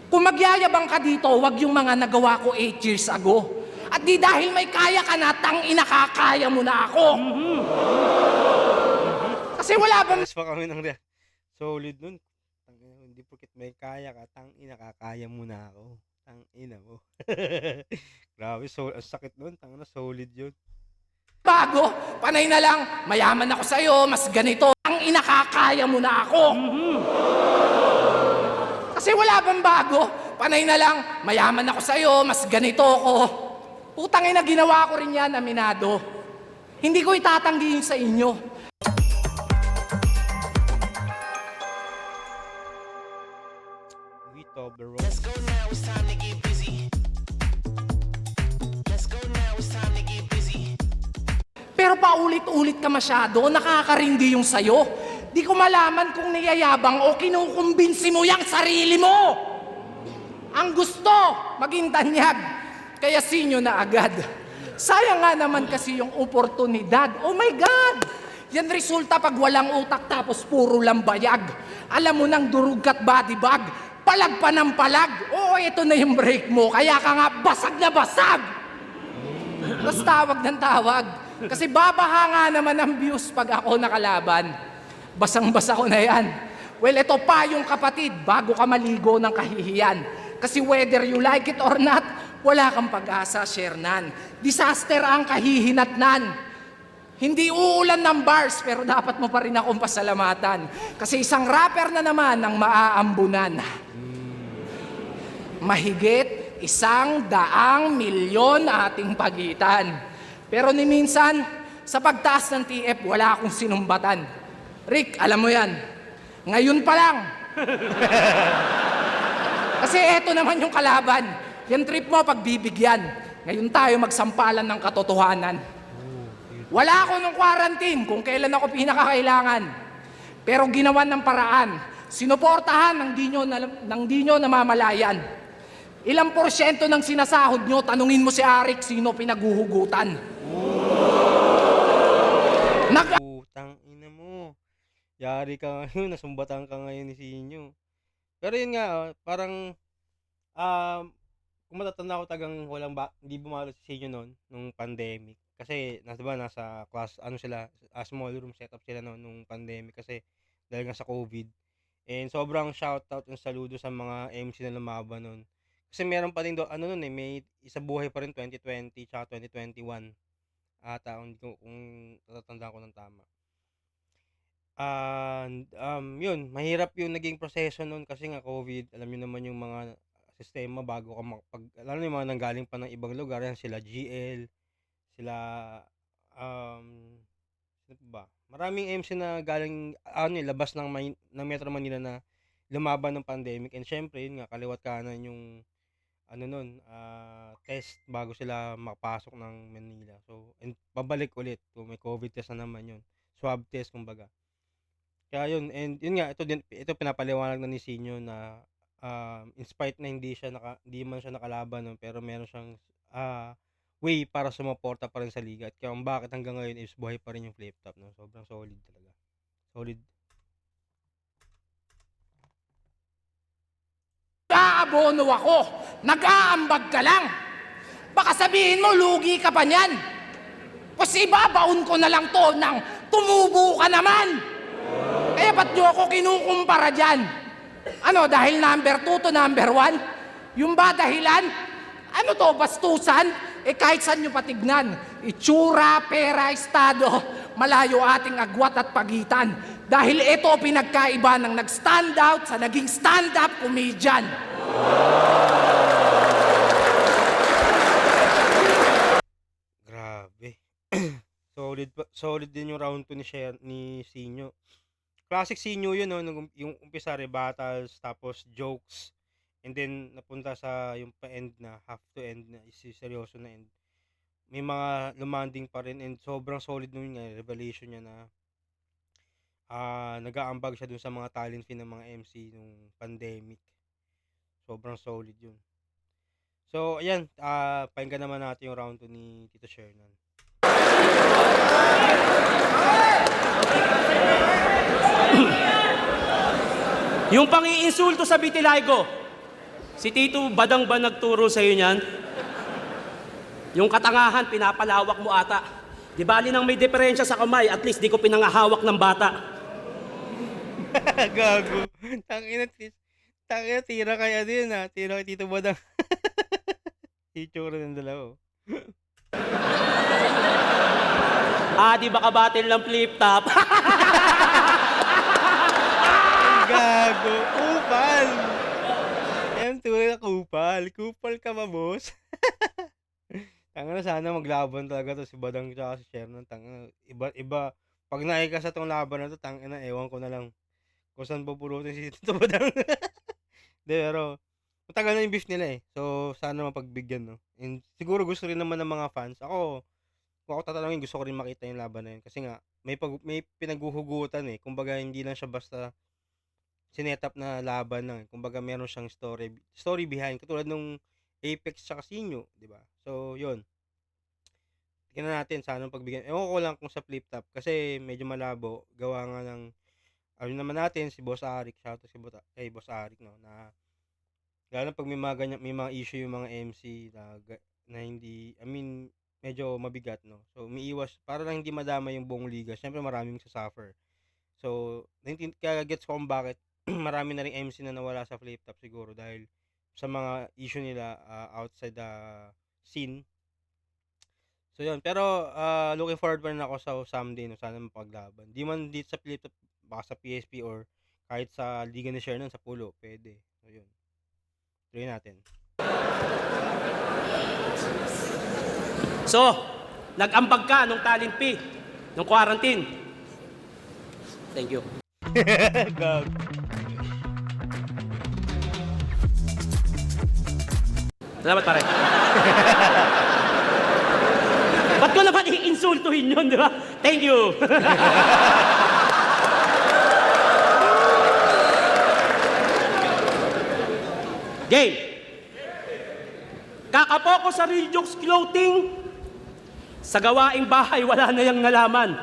Kung magyayabang ka dito, wag yung mga nagawa ko 8 years ago. At di dahil may kaya ka na, tangina kakaya mo na ako. Kasi wala bang Pares pa kami ng solid nun. Tangina, hindi porket may kaya ka, tangina, kakaya mo na ako. Tangina mo. Grabe, ang sakit nun. Tangina, solid yun. bago? Panay na lang, mayaman ako sa'yo, mas ganito. Ang inakakaya mo na ako. Kasi wala bang bago? Panay na lang, mayaman ako sa'yo, mas ganito ako. Putang ina, ginawa ko rin yan, aminado. Hindi ko itatanggi yun sa inyo. We top the road. Let's go now, it's time to get busy. Let's go now, it's time to get busy. Pero paulit-ulit ka masyado, nakakarindi yung sayo. Di ko malaman kung niyayabang o kinukumbinsi mo yung sarili mo. Ang gusto, maging tanyag. Kaya sinyo na agad. Sayang nga naman kasi yung oportunidad. Oh my God! Yan resulta pag walang utak tapos puro lang bayag. Alam mo nang durug ka't body bag. Palag pa ng palag. Oo, ito na yung break mo. Kaya ka nga basag na basag. Tapos tawag ng tawag. Kasi babaha nga naman ang views pag ako nakalaban. Basang-basa ko na yan. Well, ito pa yung kapatid, bago ka maligo ng kahihiyan. Kasi whether you like it or not, wala kang pag-asa, Shernan. Disaster ang kahihinatnan. Hindi uulan ng bars, pero dapat mo pa rin akong pasalamatan. Kasi isang rapper na naman ang maaambunan. Mahigit 100 milyon ating pagitan. Pero ni minsan, sa pagtaas ng TF, wala akong sinumbatan. Rick, alam mo yan. Ngayon pa lang. Kasi eto naman yung kalaban. Yan trip mo pagbibigyan. Ngayon tayo magsampalan ng katotohanan. Wala ako nung quarantine kung kailan ako pinakakailangan. Pero ginawan ng paraan. Sinuportahan ng di nyo namamalayan. Ilang porsyento ng sinasahod nyo, tanungin mo si Arik sino pinaguhugutan. Putang ina mo. Yari ka ngayon, nasumbatan ka ngayon ni Sinyo. Pero yun nga, parang, kung matatanda ko tagang hindi bumalo si Sinyo noon, nung pandemic. Kasi, nasa class, small room setup sila noon, nung pandemic. Kasi, dahil nga sa COVID. And sobrang shoutout and saludo sa mga MC na lumaban noon. Kasi meron pa rin may isa buhay pa rin 2020 tsaka 2021. Kung natatandaan ko ng tama. Yun, mahirap yung naging proseso nun kasi nga COVID, alam niyo naman yung mga sistema bago ka lalo na yung mga nanggaling pa ng ibang lugar, yan sila GL, sila, sino pa ba? Maraming MC na galing, labas ng Metro Manila na lumaban ng pandemic, and syempre, yun nga, kaliwat kanan yung, test bago sila makapasok ng Manila. So, and babalik ulit kung may COVID test na naman yun. Swab test, kumbaga. Kaya yun, and yun nga, ito pinapaliwanag na ni Sinyo na in spite na hindi man siya nakalaban nun, pero meron siyang way para sumuporta pa rin sa liga. At kaya bakit hanggang ngayon is buhay pa rin yung flip top. No? Sobrang solid talaga. Solid. Nag-aabono ako. Nag-aambag ka lang. Baka sabihin mo, lugi ka pa niyan. Kasi ibabaon ko na lang to ng tumubo ka naman. Kaya ba't nyo ako kinukumpara dyan? Dahil number 2 to number 1? Yung ba dahilan? Bastusan? Kahit saan nyo patignan. Itsura, pera, estado, malayo ating agwat at pagitan. Dahil ito pinagkaiba ng nag-stand out sa naging stand-up comedian. Grabe. solid din yung round 2 ni Sinyo. Classic Sinyo yun, no? Yung umpisa rebuttals, tapos jokes, and then napunta sa yung pa-end na, half to end na, seryoso na end. May mga lumanding pa rin, and sobrang solid nung nga, revelation niya na nag-aambag siya dun sa mga talent fee ng mga MC nung pandemic. Sobrang solid yun. So, ayan, pakinggan naman natin yung round 2 ni Tito Shernan. Yung pang-iinsulto sa Vitiligo, si Tito Badang ba nagturo sa'yo niyan? Yung katangahan, pinapalawak mo ata. Di bali nang may diferensya sa kamay, at least di ko pinangahawak ng bata. Gago. Tangina, tira kaya din ha. Tira kay Tito Badang. Itsura ng dalawa. Di ba kabatil ng flip-top? Gago. Kupal. Yan, tunay na kupal. Kupal ka ba, boss? Tangina, sana maglaban talaga to si Badang tsaka si Shernan. Tangina, iba. Pag naika sa tong laban na to, tangina, ewan ko na lang kung saan pupulutin si Tito Badang. Pero, matagal na yung beef nila eh. So, sana mapagbigyan, no? And siguro gusto rin naman ng mga fans. Kung ako tatanungin, gusto ko rin makita yung laban na yun. Kasi nga, may pinaghuhugutan eh. Kumbaga, hindi lang siya basta sinetap na laban lang. Kumbaga, meron siyang story behind. Katulad nung Apex tsaka Sinyo, di ba? So, yun. Tingnan natin, sana pagbigyan. Ewan ko lang kung sa flip top. Kasi medyo malabo. Gawa nga ng, ayun naman natin, si Boss Arik. Shoutout kay Boss Arik, no? Na, lalo pag may mga ganyan, may mga issue yung mga MC na hindi, medyo mabigat, no? So, umiiwas, para lang hindi madama yung buong liga. Siyempre, maraming sasuffer. So, kaya gets ko kung bakit marami na rin MC na nawala sa flip top siguro dahil sa mga issue nila outside the scene. So, yun. Pero, looking forward pa rin ako sa someday, no? Sana mapaglaban. Di man dito sa flip top, baka sa PSP or kahit sa liga ni Shernan sa Pulo, pwede. So, yun. Tuloy natin. So, nag-ambag ka nung talent fee, nung quarantine. Thank you. Gag. Salamat pare. Ba't ko naman i-insultuhin yun, di ba? Thank you. Game. Kakapo ko sa Real Jokes Clothing. Sa gawaing bahay, wala na yang nalaman.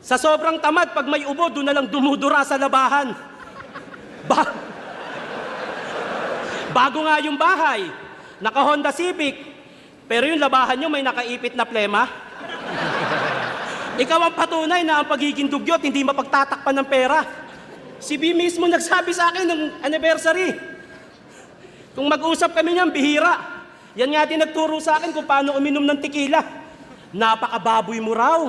Sa sobrang tamad, pag may ubo, doon na lang dumudura sa labahan. Bago nga yung bahay, naka-Honda Civic, pero yung labahan nyo may nakaipit na plema. Ikaw ang patunay na ang pagiging dugyot hindi mapagtatakpan ng pera. Si B mismo nagsabi sa akin ng anniversary. Kung mag-usap kami niyan, bihira. Yan nga din nagturo sa akin kung paano uminom ng tequila. Napakababoy mo raw.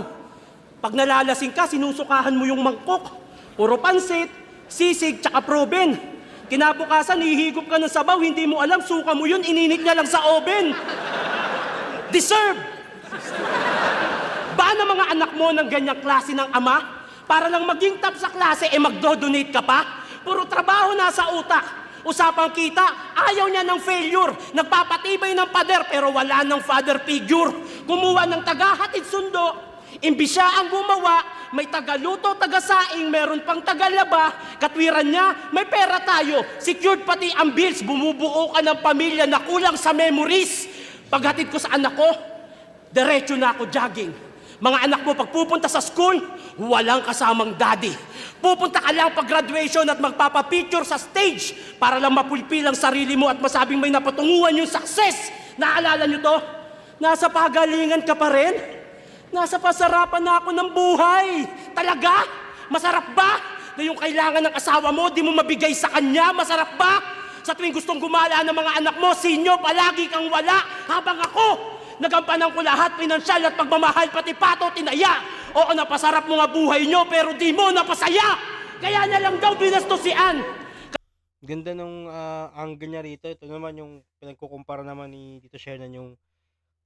Pag nalalasing ka, sinusukahan mo yung mangkok. Puro pansit, sisig, tsaka proben. Kinabukasan, hihigop ka ng sabaw, hindi mo alam, suka mo yun, ininit niya lang sa oven. Deserve! Ba na mga anak mo ng ganyang klase ng ama? Para lang maging top sa klase, magdo-donate ka pa? Puro trabaho nasa utak. Usapang kita, ayaw niya ng failure. Nagpapatibay ng pader pero wala ng father figure. Kumuha ng tagahatid sundo. Imbis siya ang gumawa, may tagaluto, tagasaing, meron pang tagalaba. Katwiran niya, may pera tayo. Secured pati ang bills, bumubuo ka ng pamilya na kulang sa memories. Paghatid ko sa anak ko, diretso na ako jogging. Mga anak mo, pag pupunta sa school, walang kasamang daddy. Pupunta ka lang pag graduation at magpapapicture sa stage para lang mapulpil ang sarili mo at masabing may napatunguhan yung success. Naalala nyo to? Nasa pagalingan ka pa rin? Nasa pasarapan na ako ng buhay. Talaga? Masarap ba? Na yung kailangan ng asawa mo, di mo mabigay sa kanya? Masarap ba? Sa tuwing gustong gumala ng mga anak mo, sinyo, palagi kang wala. Habang ako, nagampanan ko lahat, pinansyal at pagmamahal, pati pato, tinaya. Oo, napasarap mo nga buhay nyo, pero di mo napasaya. Kaya na lang daw binastosian. Ganda nung angle niya rito. Ito naman yung pinagkukumpara naman ni Tito Shernan yung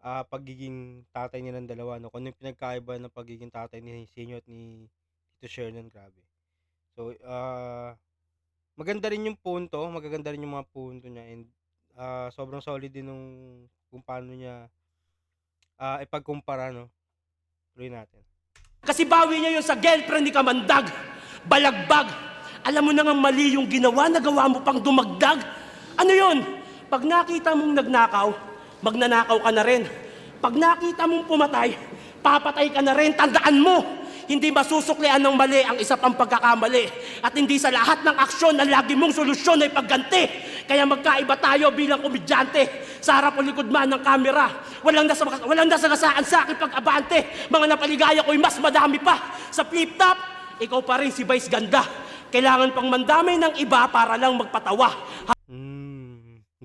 pagiging tatay nilang dalawa, no? Kung ano yung pinagkaiba ng pagiging tatay ni Sinyo at ni Tito Shernan, grabe. So, maganda rin yung punto, magaganda rin yung mga punto niya, and sobrang solid din nung kung paano niya ipagkumpara, no? Tuloy natin. Kasi bawi niya yun sa girlfriend ni Kamandag. Balagbag. Alam mo na nga mali yung ginawa, nagawa mo pang dumagdag. Ano yun? Pag nakita mong nagnakaw, magnanakaw ka na rin. Pag nakita mong pumatay, papatay ka na rin. Tandaan mo, hindi masusuklian ng mali ang isa pang pagkakamali. At hindi sa lahat ng aksyon na lagi mong solusyon ay pagganti. Kaya magkaiba tayo bilang komedyante. Sa harap o likod man ng kamera, walang nasagasaan sa akin pag-abante. Mga napaligaya ko'y mas madami pa. Sa flip-top, ikaw pa rin si Vice Ganda. Kailangan pang mandamay ng iba para lang magpatawa.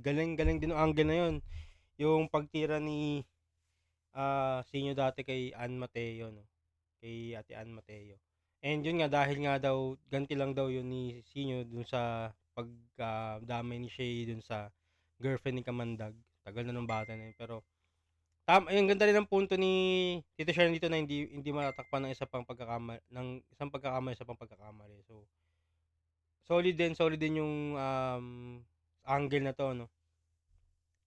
Galing din ang angle na yun. Yung pagtira ni Sinyo dati kay Ann Mateo, no? Kay Ate Ann Mateo. And yun nga, dahil nga daw, ganti lang daw yun ni Sinyo dun sa pagdamay ni Shay dun sa girlfriend ni Kamandag. Tagal na ng bata na yun. Pero, yung ganda rin ang punto ni Tito Sharon dito na hindi matatakpan ng isang pagkakamali, sa pang pagkakamali. So, solid din yung angle na to, no?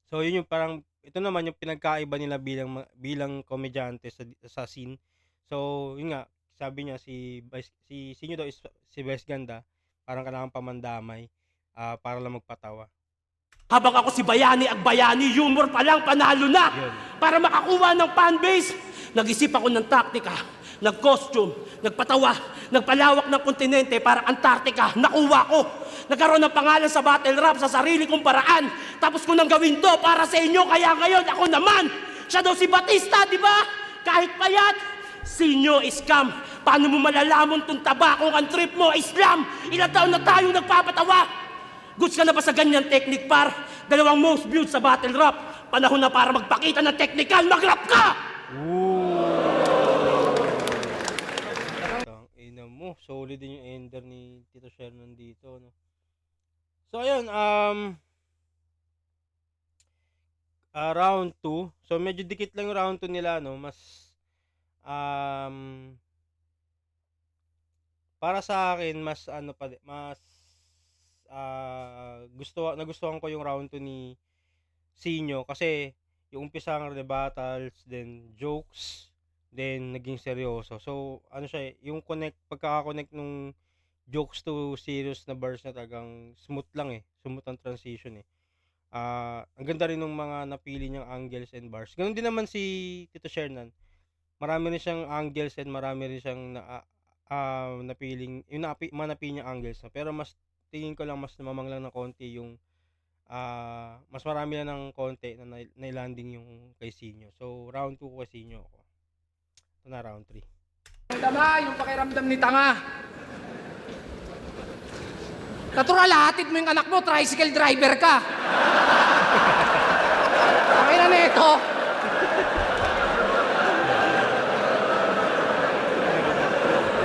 So, yun yung parang, ito naman yung pinagkaiba nila bilang komedyante sa scene. So, yun nga, sabi niya si Sinyo daw is si Vice Ganda, parang kailangan pamandamay para lang magpatawa. Habang ako si Bayani Agbayani, humor pa lang, panalo na. Yun. Para makakuha ng fanbase, nag-isip ako ng taktika, nag-costume, nagpatawa, nagpalawak ng kontinente para Antarctica, nakuha ko. Nagkaroon ng pangalan sa battle rap sa sarili kong paraan. Tapos ko nang gawin to para sa inyo, kaya ngayon ako naman. Siya daw si Batista, di ba? Kahit payat, Sinyo scam. Paano mo malalaman tong tabakong ang trip mo, Islam? Ilang taon na tayong nagpapatawa. Goods ka na ba sa ganyan technique, par? 2 most viewed sa battle rap. Panahon na para magpakita ng technical, mag-rap ka! Ang ina mo, solid din yung ender ni Tito Shernan dito, no? So, ayun, round 2. So, medyo dikit lang yung round 2 nila, no? Para sa akin, mas nagustuhan ko yung round 2 ni Sinyo kasi yung umpisa ng battles, then jokes, then naging seryoso. So, ano siya, yung pagkaka-connect nung jokes to serious na bars na talagang smooth lang smooth ang transition ang ganda rin ng mga napili niyang angles and bars. Ganun din naman si Tito Shernan. Marami rin siyang angles and marami rin siyang napiling, yung mga napili niyang angles. Pero mas tingin ko lang mas namamang lang ng konti yung mas marami na ng konti na nailanding yung kay Sinyo. So, round 2 ko kay Sinyo ako. Ito na round 3. Yung pakiramdam ni tanga. Natural, hatid mo yung anak mo, tricycle driver ka. Okay na neto.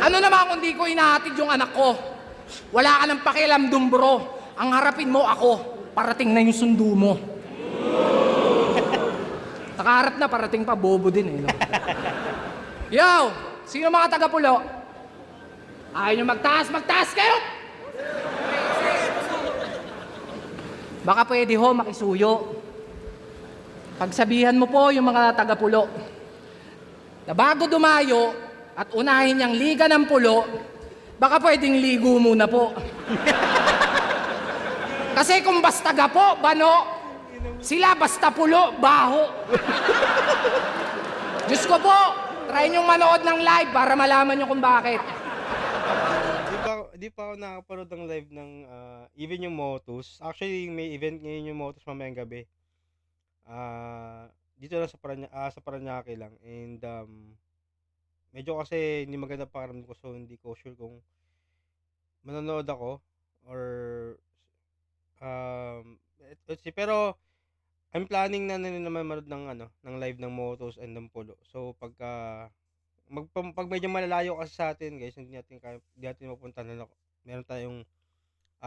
Ano naman kung di ko inahatid yung anak ko? Wala ka ng pakialam dun, bro. Ang harapin mo ako, parating na yung sundo mo. Nakaharap na, parating pa, bobo din no? Yo! Sino mga taga-pulo? Ayaw nyo magtaas kayo! Baka pwede ho, makisuyo. Pagsabihan mo po yung mga taga-pulo na bago dumayo at unahin niyang liga ng pulo, baka pwedeng ligo muna po. Kasi kung basta gapo, bano, sila basta pulo, baho. Diyos ko po, try niyong manood ng live para malaman niyo kung bakit. Di pa ako nakapanood ng live ng even yung Motus. Actually, may event ngayon yung Motus mamayang gabi. Dito lang sa Paranaque lang. And medyo kasi hindi maganda pakiramdam ko, so hindi ko sure kung manonood ako or let's see. Pero I'm planning na naman manood ng live ng Motus and ng Pulo. So pag medyo malalayo kasi sa atin, guys, hindi natin mapunta na meron tayong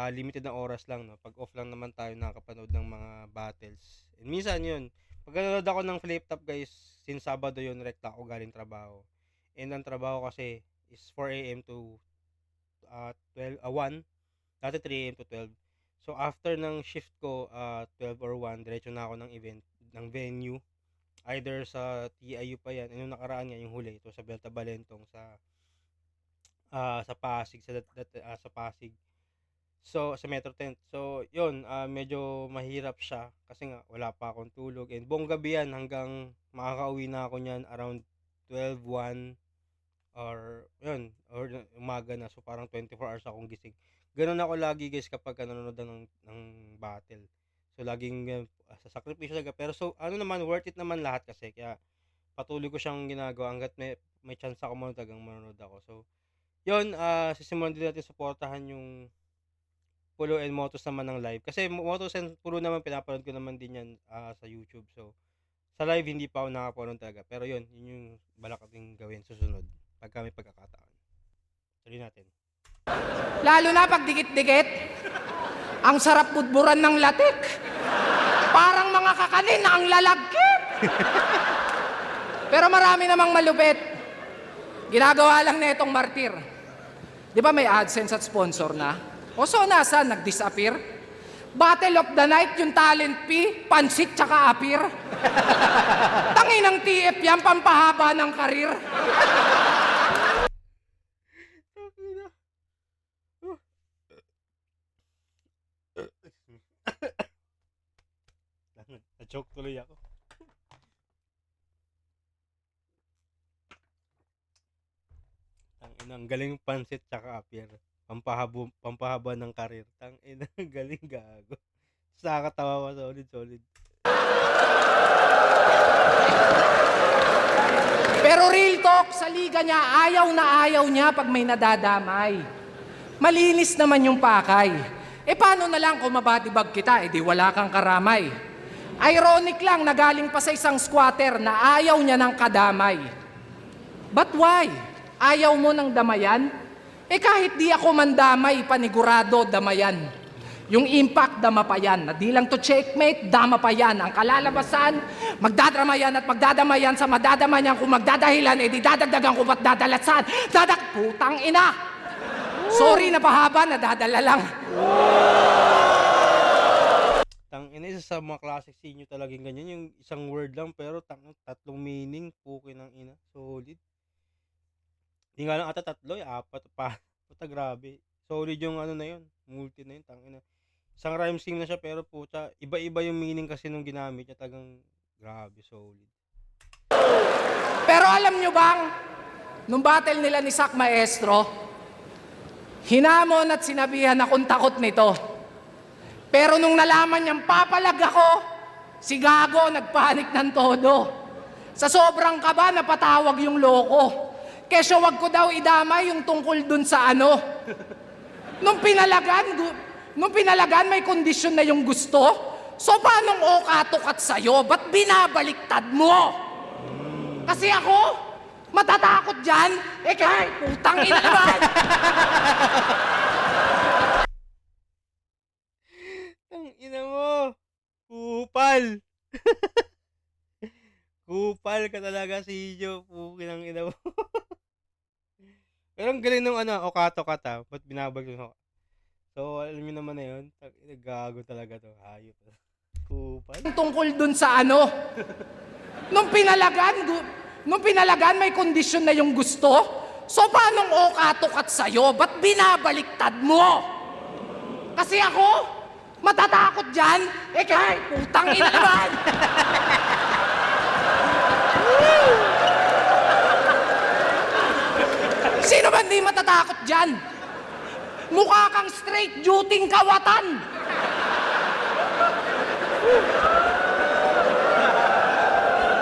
limited na oras lang, no. Pag off lang naman tayo nakakapanood ng mga battles. And minsan yun, Pag nanonood ako ng Flip Top guys, since Sabado yun, rekta ako galing trabaho. And ang trabaho kasi is 4 a.m. to 1. Dati 3 a.m. to 12. So after ng shift ko, 12 or 1, diretso na ako ng event, ng venue. Either sa TIU pa yan, yung nakaraan nga yung huli, ito sa Belta Balentong sa Pasig, sa Pasig. So, sa Metro Tent. So, yun, medyo mahirap siya kasi nga wala pa akong tulog. And buong gabi yan hanggang makakauwi na ako niyan around 12, 1 or yun, or umaga na. So, parang 24 hours akong gising. Ganun ako lagi guys kapag nanonood ng battle. So, laging sa sakripisyo talaga. Pero so, ano naman, worth it naman lahat kasi. Kaya, patuloy ko siyang ginagawa hanggat may chance ako manonood ako. So, yun, sisimulan din natin suportahan yung Pulo and Motos naman ng live. Kasi Motos and Pulo naman pinapanood ko naman din yan sa YouTube. So, sa live hindi pa ako nakapanood talaga. Pero yun yung balak nating gawin susunod pagka may pagkakataon. Tuloy natin. Lalo na pag dikit-dikit. Ang sarap budburan ng latik. Parang mga kakanin na ang lalagkit. Pero marami namang malupit. Ginagawa lang na itong martir. Di ba may AdSense at sponsor na? O so nasa nag-disappear? Battle of the Night, yung talent fee, pansit tsaka appear. Tanginang TF yan, pampahaba ng karir. Na-choke tuloy ako. Ang galing pansit tsaka appear. Pampahaba ng karir. Ang galing gago. Nakakatawa ko, solid. Pero real talk, sa liga niya, ayaw niya pag may nadadamay. Malinis naman yung pakay. E paano na lang kung mabatibag kita, di wala kang karamay. Ironic lang na galing pa sa isang squatter na ayaw niya ng kadamay. But why? Ayaw mo ng damayan? Eh kahit di ako mandamay, panigurado damayan. Yung impact, dama pa yan. Na di lang to checkmate, dama pa yan. Ang kalalabasan, magdadramayan at magdadamayan sa madadamayan. Kung magdadahilan, eh di dadagdagan ko ba't dadalasan. Putang ina! Sorry na pahaba, nadadala lang. Ina, isa sa mga classic scene nyo talagang ganyan. Yung isang word lang, pero tatlong meaning. Pukin ng ina. Solid. Hindi nga lang ata tatlo, 4 pa. Puta, grabe. Solid yung ano na yun. Multi na yun, tangina. Isang rhyme scheme na siya, pero puta, iba-iba yung meaning kasi nung ginamit niya. Tagang grabe, solid. Pero alam nyo bang, nung battle nila ni Sak Maestro, hinamon at sinabihan akong takot nito. Pero nung nalaman niyang papalag ako, si Gago nagpanik ng todo. Sa sobrang kaba, napatawag yung loko. Kesyo wag ko daw idamay yung tungkol dun sa ano. Nung pinalagan, may kondisyon na yung gusto. So paanong okatukat sa'yo? Ba't binabaliktad mo? Kasi ako, matatakot dyan. Eh kahit putang ina naman. Ang ina mo! Kupal! Kupal ka talaga si Joe. Pukin ang ina mo. Pero ang galing nung okato-kata. Ba't binabag mo? So, alam niyo naman na yun. Gago talaga to. Hayop. Kupal. Tungkol dun sa ano. Nung pinalagan, may kondisyon na yung gusto. So paanong okatukat sa'yo? Ba't binabaliktad mo? Kasi ako, matatakot dyan. Eh kahit putang ina naman. Sino ba hindi matatakot dyan? Mukha kang straight duty kawatan.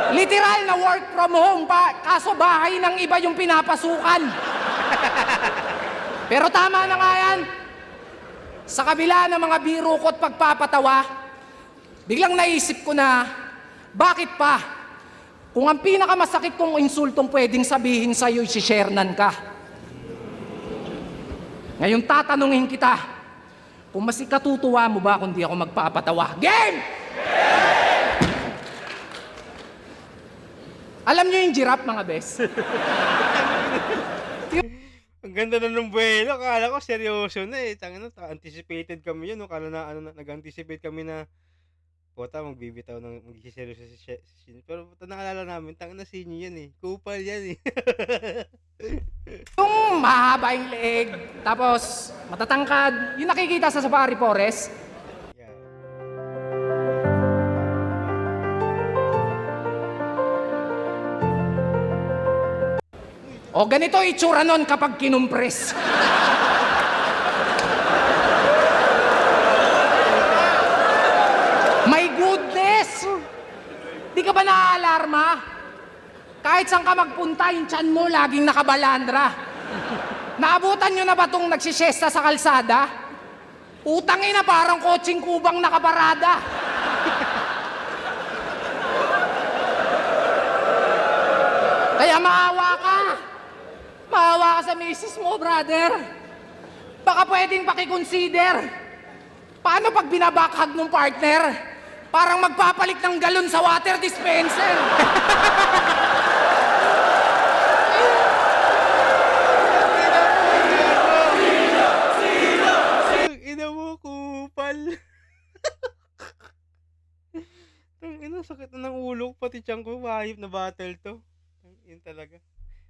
Literal na work from home pa, kaso bahay ng iba yung pinapasukan. Pero tama na nga yan. Sa kabila ng mga biro ko at pagpapatawa, biglang naisip ko na, bakit pa? Kung ang pinakamasakit kong insultong pwedeng sabihin sa'yo, si-sharenan ka. Ngayon tatanungin kita, kung mas ikatutuwa mo ba kung di ako magpapatawa? Game! Alam nyo yung giraffe, mga bes? Ang ganda na ng buwelo, akala ko seryoso na eh. Anticipated kami yun, no? Akala na, nag-anticipate kami na, puta, magbibitaw ng, magsiseryoso si Shin. Pero puta, naalala namin, tangina sinyo yan eh. Kupal yan eh. Yung mahaba yung leeg, tapos matatangkad, yung nakikita sa Safari Forest. Yeah. O ganito itsura nun kapag kinumpres. My goodness! Di ka ba naaalarma? Kahit saan ka magpunta, yung tiyan mo laging nakabalandra. Naabutan nyo na ba itong nagsisiyesta sa kalsada? Utangin na parang kotseng kubang nakaparada. Kaya maawa ka. Maawa ka sa misis mo, brother. Baka pwedeng pakiconsider. Paano pag binabakhag ng partner? Parang magpapalit ng galon sa water dispenser. Ina mo, kupal. Ina, sakit na ng ulo ko, pati tiyan ko, mahayop na battle to. Yun talaga.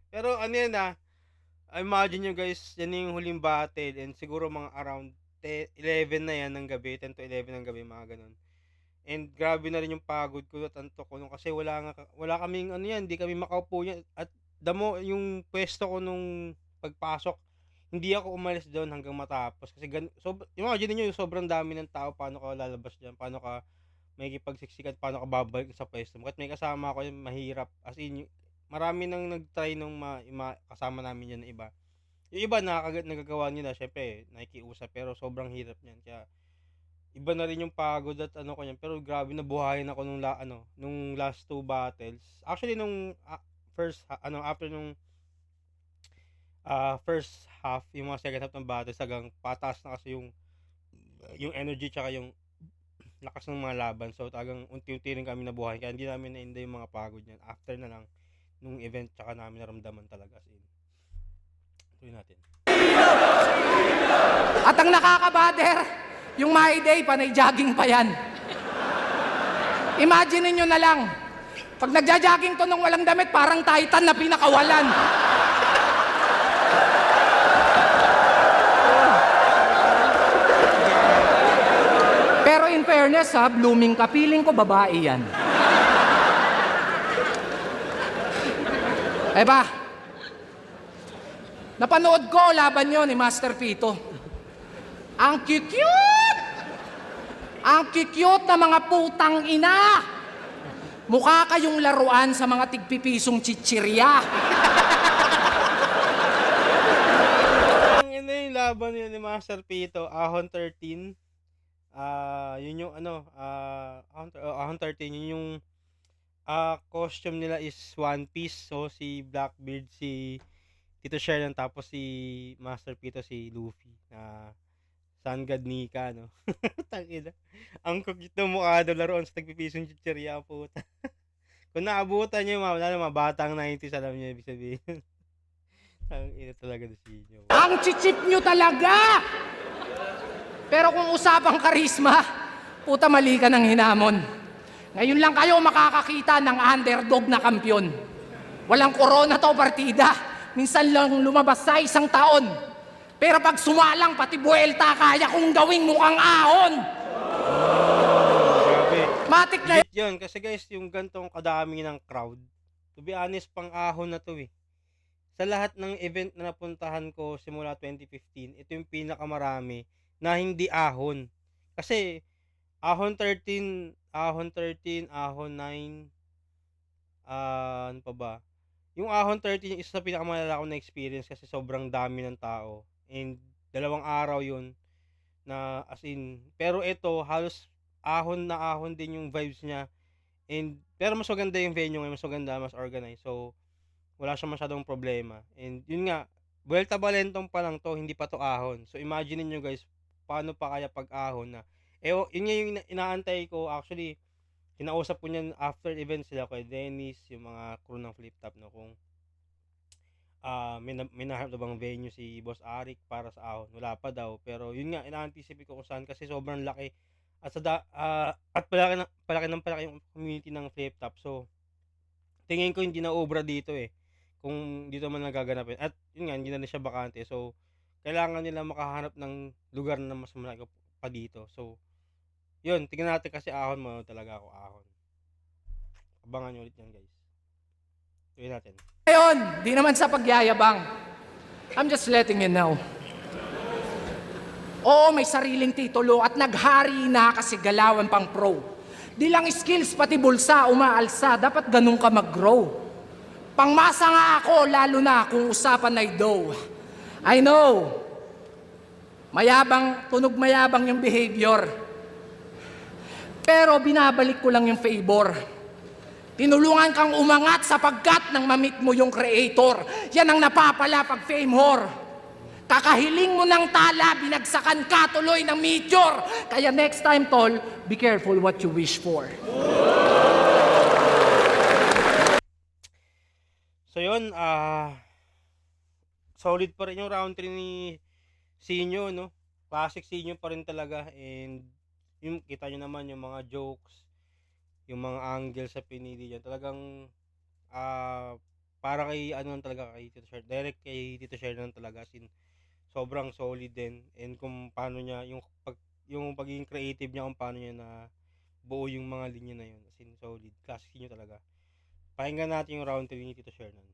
Pero ano yan imagine nyo guys, yan yung huling battle and siguro mga around 11 na yan ng gabi, 10 to 11 ng gabi, mga ganun. And grabe na rin yung pagod ko at antok ko nung kasi wala kaming ano yan, hindi kami makaupo yan. At damo yung pwesto ko nung pagpasok, hindi ako umalis doon hanggang matapos kasi imagine niyo yung sobrang dami ng tao, paano ka lalabas diyan, paano ka makikipagsiksikan, paano ka babalik sa pwesto mo. Kahit may kasama ako, yung mahirap as in marami nang nagtry nung kasama namin yan na iba. Yung iba nagagawa nila, syempre nakikiusap, pero sobrang hirap niyan. Kaya iba na rin yung pagod at ano ko yan. Pero grabe na buhayin ako nung last two battles. Actually nung after nung first half, yung mga second half ng battles hanggang pataas na kasi yung energy tsaka yung lakas ng mga laban. So talagang unti-unti rin kami nabuhay. Kaya hindi namin na-enjoy yung mga pagod niyan. After na lang nung event tsaka namin naramdaman talaga. Tuloy natin. At ang nakakabader, yung My Day, panay jogging pa yan. Imagine niyo na lang, pag nagja-jogging to nung walang damit, parang Titan na pinakawalan. Pero in fairness blooming ka, feeling ko babae yan. Ba, napanood ko laban nyo ni Master Pito. Ang cute-cute! Ang cute-cute na mga putang ina! Mukha kayong laruan sa mga tigpipisong chichirya. Ang ina yung laban yun ni Master Pito, Ahon 13. Yun yung Ahon 13, yun yung costume nila is One Piece. So si Blackbeard, si Tito Sherman, tapos si Master Pito, si Luffy na Sun God Nika, no? Tangina. Ang cute ng mukha daw laruan sa tagpipisong chichirya, puta. Kung naabutan nyo yung mga batang 90s, alam nyo ibig sabihin. Tangina talaga na sinyo. Ang chichip nyo talaga! Pero kung usapang karisma, puta mali ka ng hinamon. Ngayon lang kayo makakakita ng underdog na kampyon. Walang corona to partida. Minsan lang lumabas sa isang taon. Pero pag sumalang pati buwelta, kaya kong gawing mukhang ahon. Grabe. Matik na Legit yun. Kasi guys, yung gantong kadami ng crowd, to be honest, pang ahon na to eh. Sa lahat ng event na napuntahan ko simula 2015, ito yung pinakamarami na hindi ahon. Kasi Ahon 13, Ahon 9, ano pa ba? Yung Ahon 13, yung isa sa pinakamalala ko na experience kasi sobrang dami ng tao. And 2 araw yun na as in, pero ito halos ahon na ahon din yung vibes niya. And pero mas maganda yung venue ngayon, mas maganda, mas organized. So wala siya masyadong problema. And yun nga, Vuelta Valentong pa lang to, hindi pa to ahon. So imagine niyo guys, paano pa kaya pag ahon na. Yun nga yung inaantay ko. Actually, kinausap ko niyan after event sila kay Dennis, yung mga crew ng Flip Top, no, kung may nahanap na bang venue si Boss Arik para sa ahon. Wala pa daw. Pero yun nga, ina-anticipate ko kung saan kasi sobrang laki. At at palaki yung community ng Flip Top. So, tingin ko hindi na obra dito eh. Kung dito man nagaganapin. At yun nga, hindi na siya bakante. So, kailangan nila makahanap ng lugar na mas malaki pa dito. So, yun, tingnan natin kasi ahon mo talaga ako ahon. Abangan nyo ulit yan, guys. Tuloy natin. Ngayon, di naman sa pagyayabang. I'm just letting you know. Oo, may sariling titulo at naghari na kasi galawan pang pro. Di lang skills, pati bulsa, umaalsa. Dapat ganun ka mag-grow. Pangmasa nga ako, lalo na kung usapan ay dough. I know. Mayabang, tunog mayabang yung behavior. Pero binabalik ko lang yung favor. Tinulungan kang umangat sapagkat nang mamit mo yung creator. Yan ang napapala pag fame whore. Kakahiling mo ng tala, binagsakan ka tuloy ng meteor. Kaya next time, tol, be careful what you wish for. So yun, solid pa rin yung round 3 ni Sinyo, no? Classic Sinyo pa rin talaga. And yung kita nyo naman yung mga jokes, yung mga angles sa pinili dyan. Talagang para kay ano lang talaga, kay Tito Sher, direct kay Tito Sher lang talaga. As in, sobrang solid din. And kung paano niya, yung pagiging creative niya, kung paano niya na buo yung mga linya na yun. As in, solid. Classic Sinyo talaga. Pakinggan natin yung round 3 ni Tito Shernan.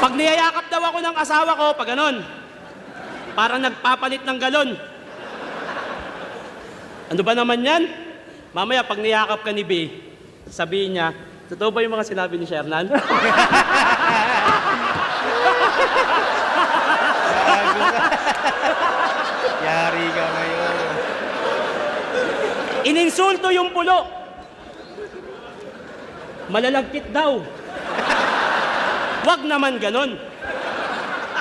Pag niyayakap daw ako ng asawa ko, pag ganon, parang nagpapalit ng galon. Ano ba naman yan? Mamaya, pag niyakap ka ni B, sabihin niya, totoo ba yung mga sinabi ni Shernan? Yari ka ngayon. Ininsulto yung pulo. Malalagkit daw. Wag naman ganon.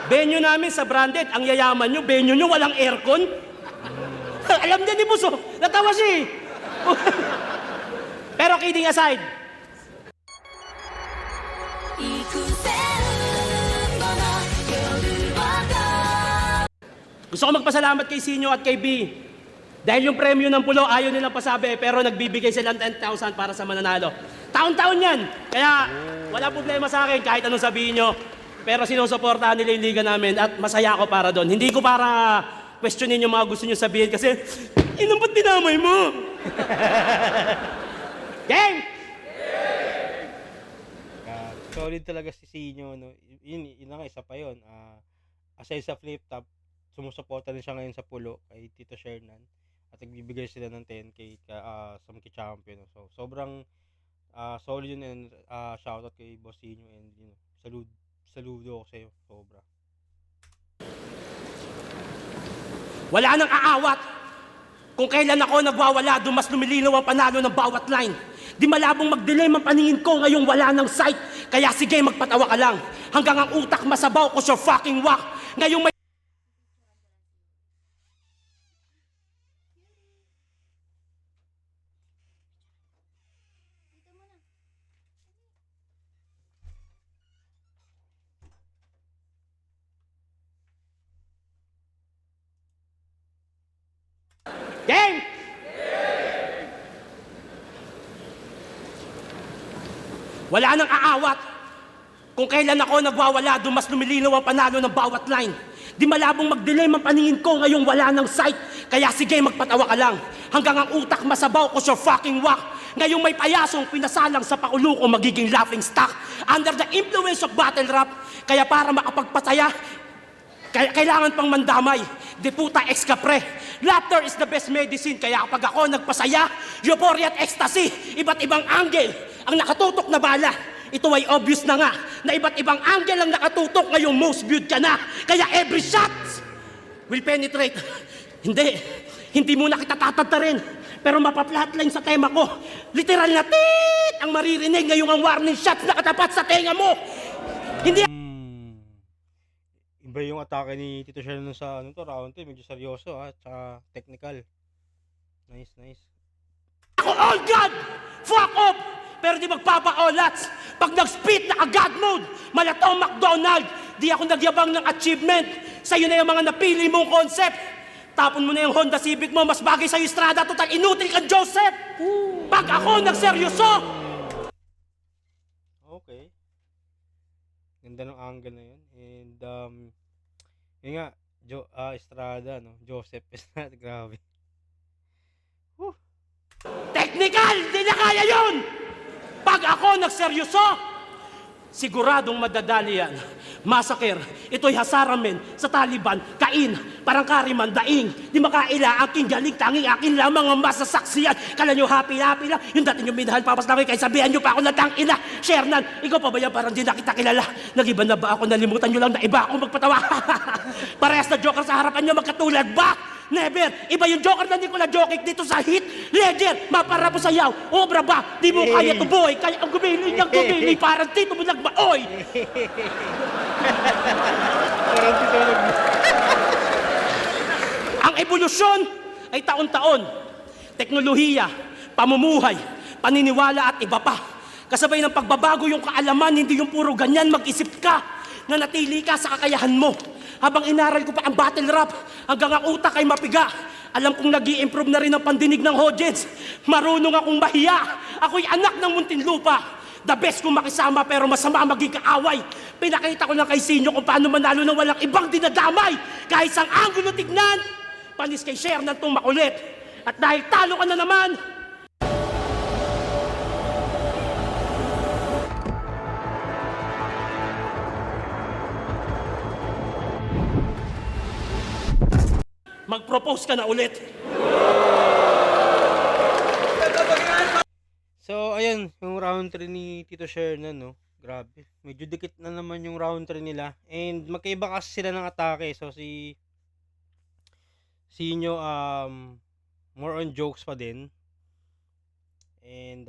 Venue namin sa branded, ang yayaman nyo, venue nyo walang aircon. Alam niya ni Buso, natawa siya eh. Pero kidding aside, gusto ko magpasalamat kay Sinyo at kay B. Dahil yung premyo ng pulo, ayaw nilang pasabi, pero nagbibigay sila ng 10,000 para sa mananalo. Taon-taon yan. Kaya wala problema sa akin kahit anong sabihin nyo. Pero sinusuportahan nila yung liga namin at masaya ako para doon. Hindi ko para questionin yung mga gusto nyo sabihin kasi, inang ba't dinamay mo? Gang! Solid talaga si Sinyo, no? Yun na nga, isa pa yun. Aside sa Flip Top, sumusuporta rin siya ngayon sa pulo kay Tito Shernan. At nagbibigay sila ng 10K sa Maki Champion. So, sobrang solid yun and shoutout kay Boss Sinyo and saludo ako sa'yo. Sobra. Wala nang aawat. Kung kailan ako nagwawala, doon mas lumilinaw ang panalo ng bawat line. Di malabong mag-delay ang paningin ko, ngayong wala ng sight. Kaya sige, magpatawa ka lang. Hanggang ang utak masabaw ko your fucking whack. Ngayong may... Game! Wala nang aawat. Kung kailan ako nagwawala, doon mas lumilinaw ang panalo ng bawat line. Di malabong mag-delay ang paningin ko, ngayong wala ng sight. Kaya sige, magpatawa ka lang. Hanggang ang utak masabaw ko your fucking whack. Ngayong may payasong pinasalang sa pakulo ko magiging laughing stock. Under the influence of battle rap. Kaya para makapagpasaya, kailangan pang mandamay. Di puta ex kapre. Laughter is the best medicine. Kaya kapag ako nagpasaya, euphoria at ecstasy, iba't ibang angle ang nakatutok na bala. Ito ay obvious na nga na iba't ibang angle ang nakatutok, ngayong most viewed ka na. Kaya every shot will penetrate. Hindi mo na kita tatatarin. Pero mapaplatline sa tema ko. Literal na tit ang maririnig ngayong ang warning shots na katapat sa tenga mo. Hindi. Iba yung atake ni Tito Shernan sa round 2, medyo seryoso at saka technical. Nice, nice. Ako all God! Fuck off! Pero di magpapa-olats. Pag nag-spit na God mode, malatong McDonald, di ako nagyabang ng achievement. Sa'yo na yung mga napili mong concept. Tapon mo na yung Honda Civic mo, mas bagay sa'yo Strada, total inutil kang Joseph. Pag ako nagseryoso, Okay. Ganda ng angle na yun. And, yun nga, Estrada, no? Joseph Estrada, grabe. technical, di na kaya yun! Pag ako nagseryoso, siguradong madadali yan. Massacre, ito'y hasaramen sa Taliban, kain, parang kariman, daing, di makaila, aking galing, tanging akin lamang ang masasaksiyan. Kala nyo happy-happy lang, yung dati nyo minahal, papas lang kayo, sabihan nyo pa ako na tangina. Shernan, ikaw pa ba yan, parang di na kita kilala. Nag-iba na ba ako, nalimutan nyo lang na iba ako magpatawa. Parehas na joker sa harapan nyo, magkatulad ba? Never! Iba yung joker na Nicola Jokic dito sa hit. Ledger, mapara po sayaw. Obra ba? Di mo kaya to boy. Kaya ang gumiling ng gumiling. Parang tito mo nagbaoy. Parang titulog. Ang ebolusyon ay taon-taon. Teknolohiya, pamumuhay, paniniwala at iba pa. Kasabay ng pagbabago yung kaalaman, hindi yung puro ganyan, mag-isip ka. Nanatili ka sa kakayahan mo. Habang inaral ko pa ang battle rap, hanggang ang utak ay mapiga. Alam kong nag-i-improve na rin ang pandinig ng audience. Marunong akong mahiya. Ako'y anak ng Muntinlupa. The best kong makisama pero masama maging kaaway. Pinakita ko lang kay Sinyo kung paano manalo ng walang ibang dinadamay. Kahit sang anggulo tignan, panis kay Shernan tong makulit. At dahil talo ka na naman, mag-propose ka na ulit. So, ayun, yung round 3 ni Tito Shernan, no? Grabe. Medyo dikit na naman yung round 3 nila. And magkaiba kasi sila ng atake. So, si Sinyo, more on jokes pa din. And,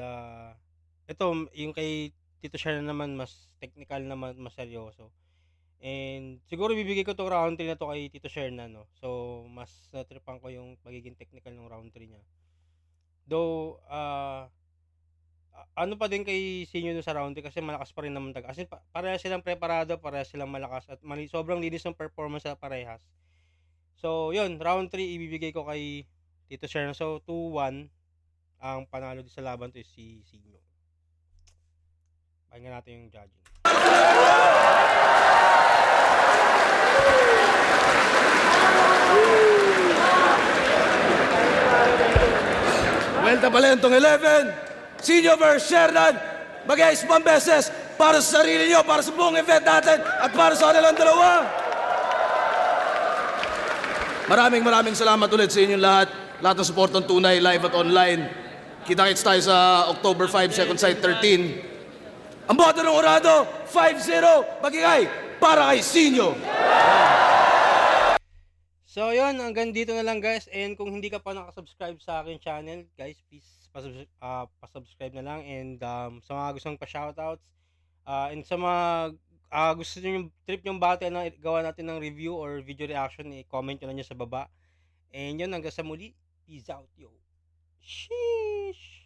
ito, yung kay Tito Shernan naman, mas technical naman, mas seryoso. And, siguro bibigay ko to round 3 na to kay Tito Shernan, no? So, mas natripan ko yung pagiging technical ng round 3 niya. Though, ano pa din kay Sinyo sa round 3 kasi malakas pa rin naman as in, parehas silang preparado, parehas silang malakas at sobrang linis ng performance sa parehas. So, yun, round 3 ibibigay ko kay Tito Shernan. So, 2-1 ang panalo din sa laban to is si Sinyo. Pakinggan natin yung judging. Well, Tabalentong 11, Sinyo vs. Shernan. Mag-ice beses para sa sarili nyo, para sa buong event natin, at para sa kanilang dalawa. Maraming salamat ulit sa inyong lahat. Lahat ng support ng Tunay, live at online. Kita-kits tayo sa October 5, Second Sight 13. Ang boto ng Orado, 5-0. Magigay para kay Sinyo. So, yun, hanggang dito na lang guys. And kung hindi ka pa nakasubscribe sa akin channel, guys, please pasubscribe na lang. And sa mga gustong pa-shoutouts, and sa mga gusto nyo yung trip yung battle na gawa natin ng review or video reaction, i-comment nyo lang nyo sa baba. And yun, hanggang sa muli, peace out, yo. Sheesh!